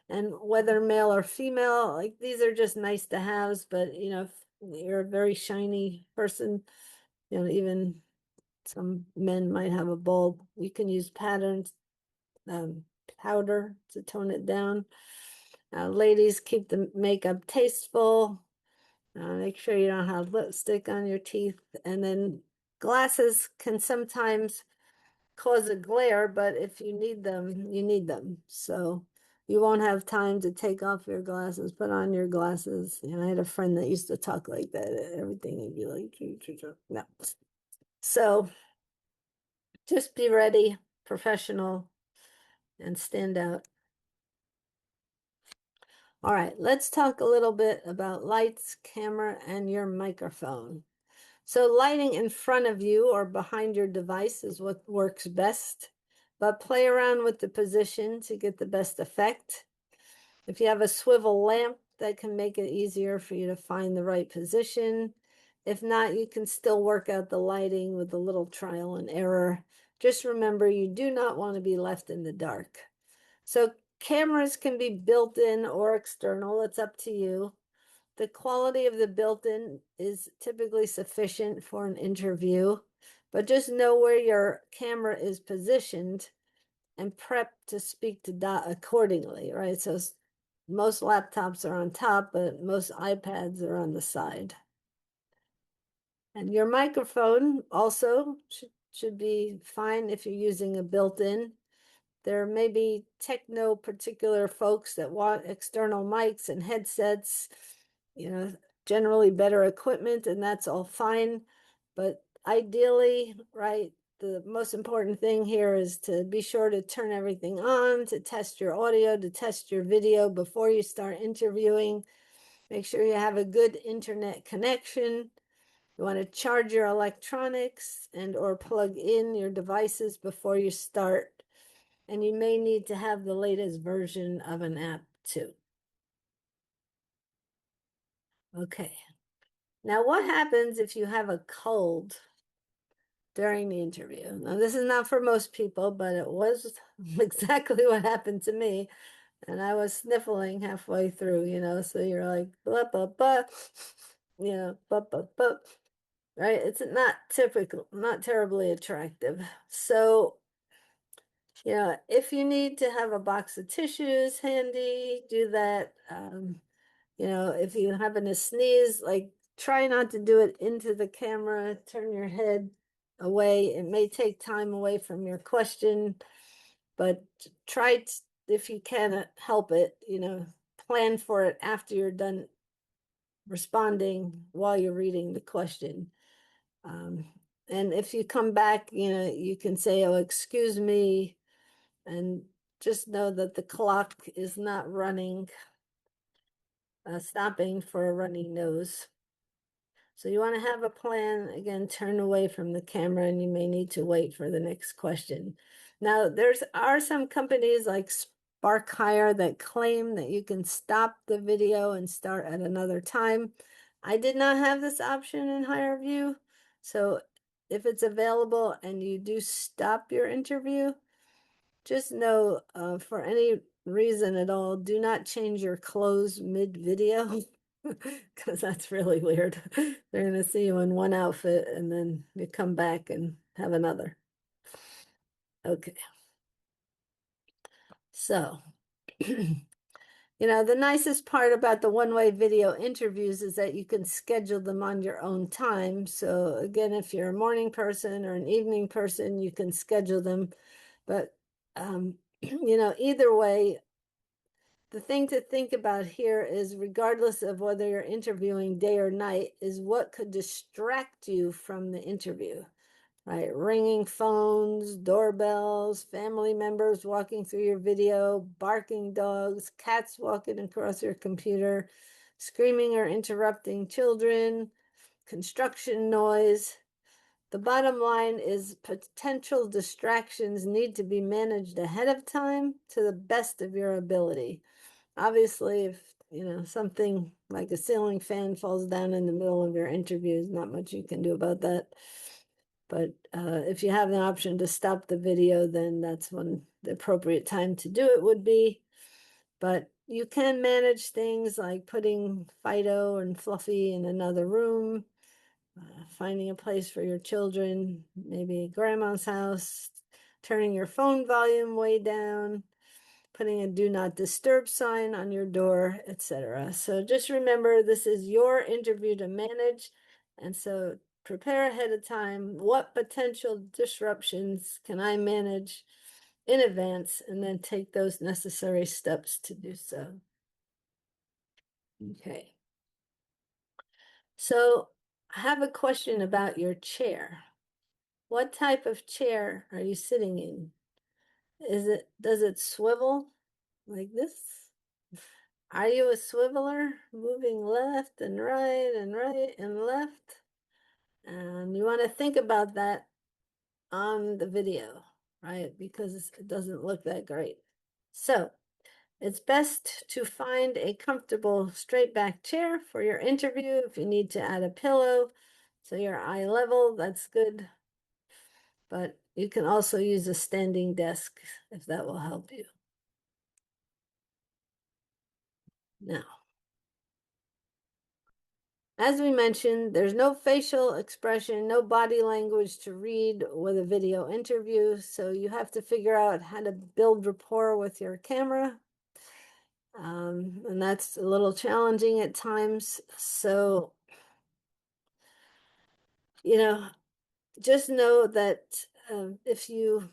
And whether male or female, like these are just nice to haves, but if you're a very shiny person, even some men might have a bulb. You can use patterns, powder to tone it down. Ladies, keep the makeup tasteful. Make sure you don't have lipstick on your teeth. And then glasses can sometimes cause a glare, but if you need them, you need them. So you won't have time to take off your glasses, put on your glasses. I had a friend that used to talk like that. Everything would be like, no. So just be ready, professional, and stand out. All right, let's talk a little bit about lights, camera, and your microphone. So lighting in front of you or behind your device is what works best, but play around with the position to get the best effect. If you have a swivel lamp, that can make it easier for you to find the right position. If not, you can still work out the lighting with a little trial and error. Just remember, you do not want to be left in the dark. So cameras can be built in or external. It's up to you. The quality of the built-in is typically sufficient for an interview, but just know where your camera is positioned and prep to speak to Dot accordingly, right? So most laptops are on top, but most iPads are on the side. And your microphone also should be fine if you're using a built-in. There may be techno particular folks that want external mics and headsets, generally better equipment, and that's all fine. But ideally, right, the most important thing here is to be sure to turn everything on, to test your audio, to test your video before you start interviewing. Make sure you have a good internet connection. You want to charge your electronics and or plug in your devices before you start. And you may need to have the latest version of an app too. Okay. Now, what happens if you have a cold during the interview? Now, this is not for most people, but it was exactly what happened to me. And I was sniffling halfway through, so you're like, blah, blah, blah, blah, blah, blah, right? It's not typical, not terribly attractive. So, if you need to have a box of tissues handy, do that. If you happen to sneeze, like try not to do it into the camera, turn your head away. It may take time away from your question, but if you can help it, plan for it after you're done responding while you're reading the question. And if you come back, you can say, oh, excuse me, and just know that the clock is not running, stopping for a runny nose. So you want to have a plan. Again, turn away from the camera and you may need to wait for the next question. Now, are some companies like Spark Hire that claim that you can stop the video and start at another time. I did not have this option in HireVue. So if it's available and you do stop your interview, just know for any reason at all, do not change your clothes mid-video because that's really weird. They're going to see you in one outfit and then you come back and have another. Okay. So, the nicest part about the one-way video interviews is that you can schedule them on your own time. So again, if you're a morning person or an evening person, you can schedule them. But, either way, the thing to think about here is regardless of whether you're interviewing day or night, is what could distract you from the interview. right? Ringing phones, doorbells, family members walking through your video, barking dogs, cats walking across your computer, screaming or interrupting children, construction noise. The bottom line is potential distractions need to be managed ahead of time to the best of your ability. Obviously, if something like a ceiling fan falls down in the middle of your interview, there's not much you can do about that. But if you have an option to stop the video, then that's when the appropriate time to do it would be. But you can manage things like putting Fido and Fluffy in another room, finding a place for your children, maybe grandma's house, turning your phone volume way down, putting a do not disturb sign on your door, etc. So just remember, this is your interview to manage. And so prepare ahead of time. What potential disruptions can I manage in advance, and then take those necessary steps to do so. Okay. So I have a question about your chair. What type of chair are you sitting in? Does it swivel like this? Are you a swiveler, moving left and right and left? And you want to think about that on the video, right? Because it doesn't look that great. So it's best to find a comfortable straight back chair for your interview. If you need to add a pillow so you're eye level, that's good. But you can also use a standing desk if that will help you. Now, as we mentioned, there's no facial expression, no body language to read with a video interview, so you have to figure out how to build rapport with your camera. And that's a little challenging at times. So, just know that if you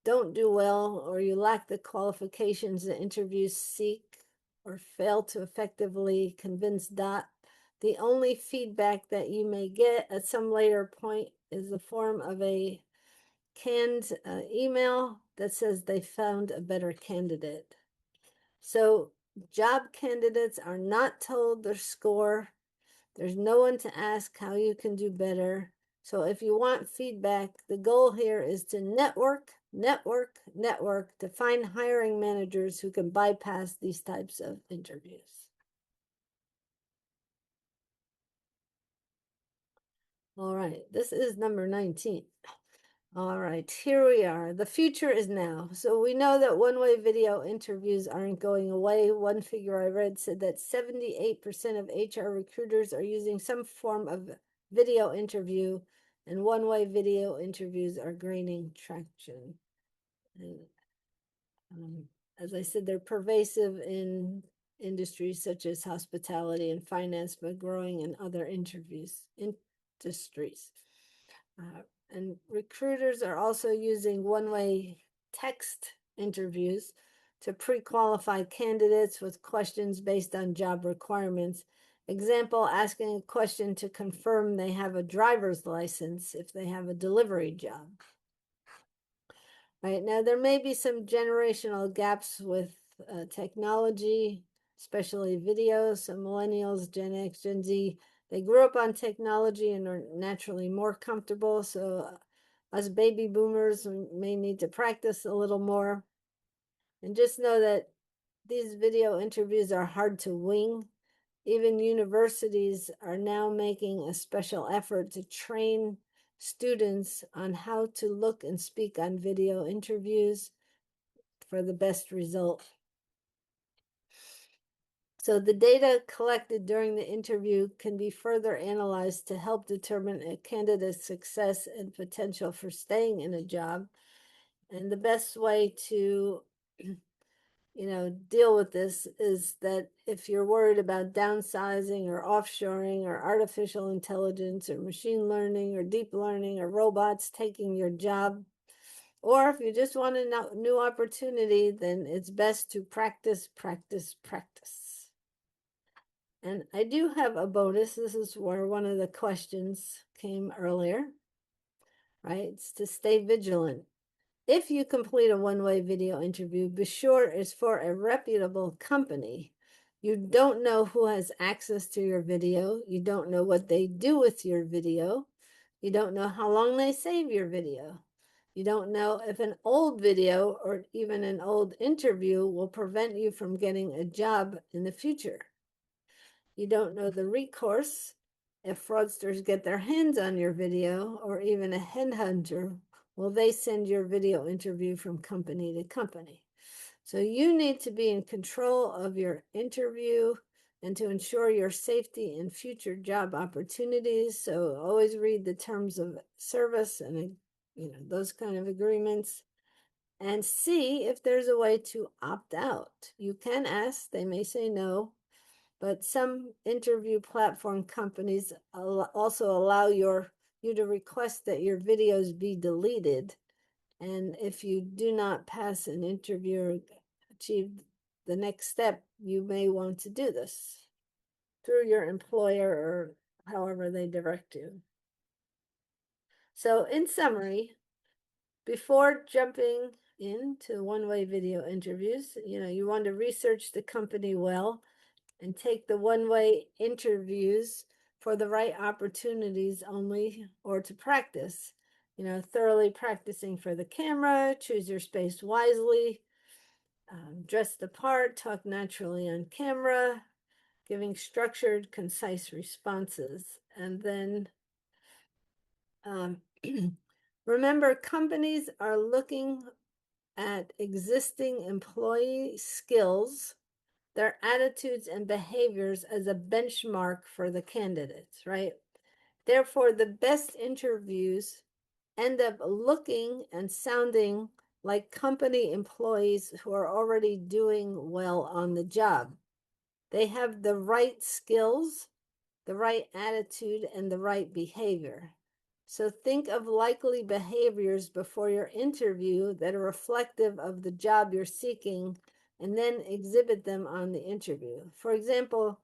don't do well or you lack the qualifications the interviews seek or fail to effectively convince Dot, the only feedback that you may get at some later point is the form of a canned email that says they found a better candidate. So job candidates are not told their score. There's no one to ask how you can do better. So if you want feedback, the goal here is to network to find hiring managers who can bypass these types of interviews. All right, this is number 19. All right, here we are. The future is now. So we know that one-way video interviews aren't going away. One figure I read said that 78% of HR recruiters are using some form of video interview, and one-way video interviews are gaining traction. And, as I said, they're pervasive in industries such as hospitality and finance, but growing in other industries. And recruiters are also using one-way text interviews to pre-qualify candidates with questions based on job requirements. Example, asking a question to confirm they have a driver's license if they have a delivery job. Right now, there may be some generational gaps with technology, especially video. So millennials, Gen X, Gen Z, they grew up on technology and are naturally more comfortable. So us baby boomers may need to practice a little more. And just know that these video interviews are hard to wing. Even universities are now making a special effort to train students on how to look and speak on video interviews for the best result. So the data collected during the interview can be further analyzed to help determine a candidate's success and potential for staying in a job. And the best way to deal with this is that if you're worried about downsizing or offshoring or artificial intelligence or machine learning or deep learning or robots taking your job, or if you just want a new opportunity, then it's best to practice. And I do have a bonus. This is where one of the questions came earlier. right? It's to stay vigilant. If you complete a one-way video interview, be sure it's for a reputable company. You don't know who has access to your video. You don't know what they do with your video. You don't know how long they save your video. You don't know if an old video or even an old interview will prevent you from getting a job in the future. You don't know the recourse if fraudsters get their hands on your video, or even a headhunter, will they send your video interview from company to company. So you need to be in control of your interview and to ensure your safety in future job opportunities. So always read the terms of service and those kind of agreements, and see if there's a way to opt out. You can ask, they may say no, but some interview platform companies also allow you to request that your videos be deleted. And if you do not pass an interview or achieve the next step, you may want to do this through your employer or however they direct you. So in summary, before jumping into one-way video interviews, you want to research the company well and take the one-way interviews for the right opportunities only, or to practice, thoroughly practicing for the camera, choose your space wisely, dress the part, talk naturally on camera, giving structured, concise responses. And then remember, companies are looking at existing employee skills, their attitudes and behaviors as a benchmark for the candidates, right? Therefore, the best interviews end up looking and sounding like company employees who are already doing well on the job. They have the right skills, the right attitude, and the right behavior. So think of likely behaviors before your interview that are reflective of the job you're seeking, and then exhibit them on the interview. For example,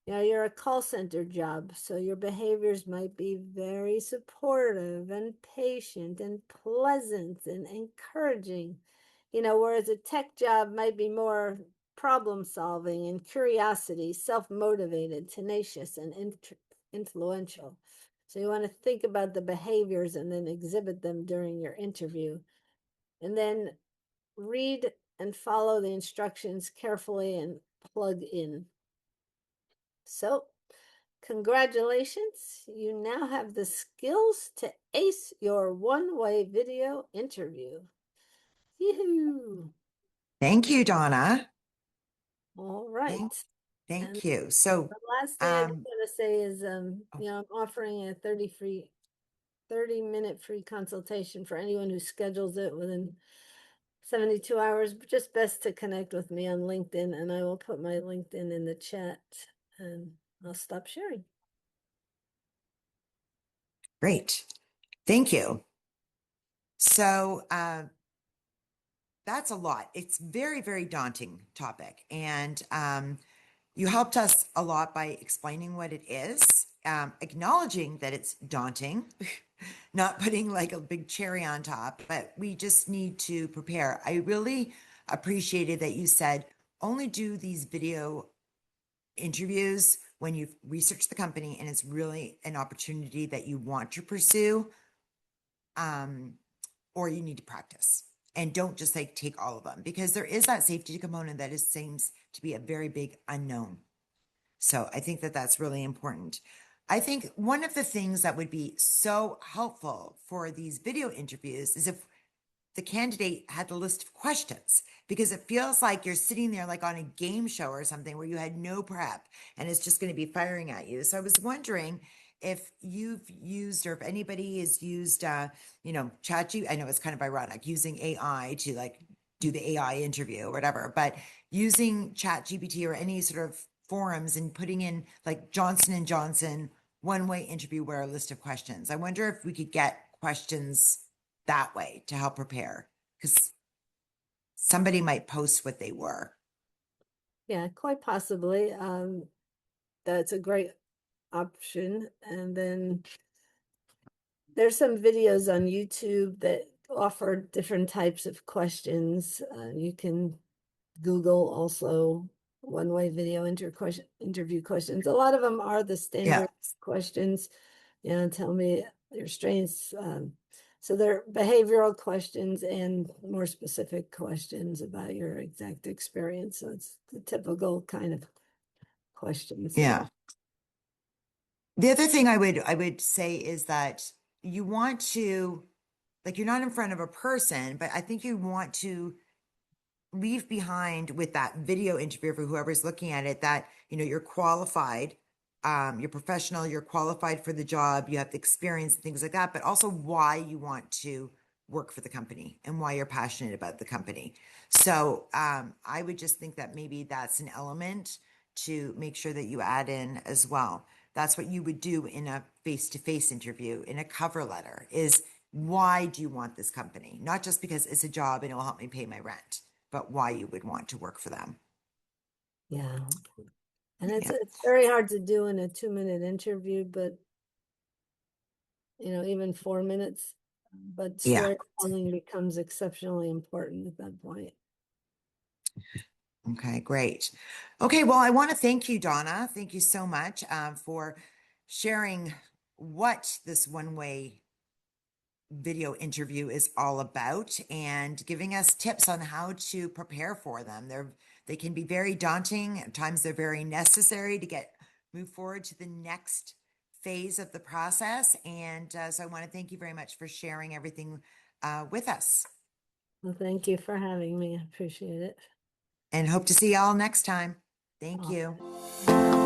you're a call center job, so your behaviors might be very supportive and patient and pleasant and encouraging, whereas a tech job might be more problem solving and curiosity, self-motivated, tenacious, and influential. So you want to think about the behaviors and then exhibit them during your interview. And then read and follow the instructions carefully and plug in. So, congratulations, you now have the skills to ace your one-way video interview. Yoo-hoo! Thank you, Donna. All right. Thank, And thank you. So, the last thing I just um, want to say is, I'm offering a 30-minute free consultation for anyone who schedules it within 72 hours. Just best to connect with me on LinkedIn, and I will put my LinkedIn in the chat, and I'll stop sharing. great. Thank you. So, that's a lot. It's very, very daunting topic. And you helped us a lot by explaining what it is, acknowledging that it's daunting, not putting like a big cherry on top, but we just need to prepare. I really appreciated that you said only do these video interviews when you've researched the company and it's really an opportunity that you want to pursue, or you need to practice. And don't just like take all of them, because there is that safety component that seems to be a very big unknown. So I think that that's really important. I think one of the things that would be so helpful for these video interviews is if the candidate had the list of questions, because it feels like you're sitting there like on a game show or something where you had no prep and it's just going to be firing at you. So I was wondering if you've used, or if anybody has used, ChatGPT. I know it's kind of ironic using AI to like do the AI interview or whatever, but using ChatGPT or any sort of forums and putting in like Johnson and Johnson one-way interview where a list of questions. I wonder if we could get questions that way to help prepare, because somebody might post what they were. Yeah, quite possibly. That's a great option. And then there's some videos on YouTube that offer different types of questions. You can Google also one-way video interview questions. A lot of them are the Yeah. standard questions. Tell me your strengths. So they're behavioral questions and more specific questions about your exact experience. So it's the typical kind of questions. Yeah. The other thing I would say is that you want to, like, you're not in front of a person, but I think you want to leave behind with that video interview for whoever's looking at it that, you're qualified, you're professional, you're qualified for the job, you have the experience and things like that, but also why you want to work for the company and why you're passionate about the company. So I would just think that maybe that's an element to make sure that you add in as well. That's what you would do in a face-to-face interview, in a cover letter, is why do you want this company? Not just because it's a job and it will help me pay my rent, but why you would want to work for them. Yeah. And Yeah. it's very hard to do in a 2-minute interview, but even 4 minutes. But Yeah. storytelling becomes exceptionally important at that point. Okay, great. Okay, well, I want to thank you, Donna. Thank you so much for sharing what this one-way video interview is all about and giving us tips on how to prepare for them. They can be very daunting. At times they're very necessary to move forward to the next phase of the process. And so I want to thank you very much for sharing everything with us Well, thank you for having me. I appreciate it. and hope to see you all next time. Thank All you. right.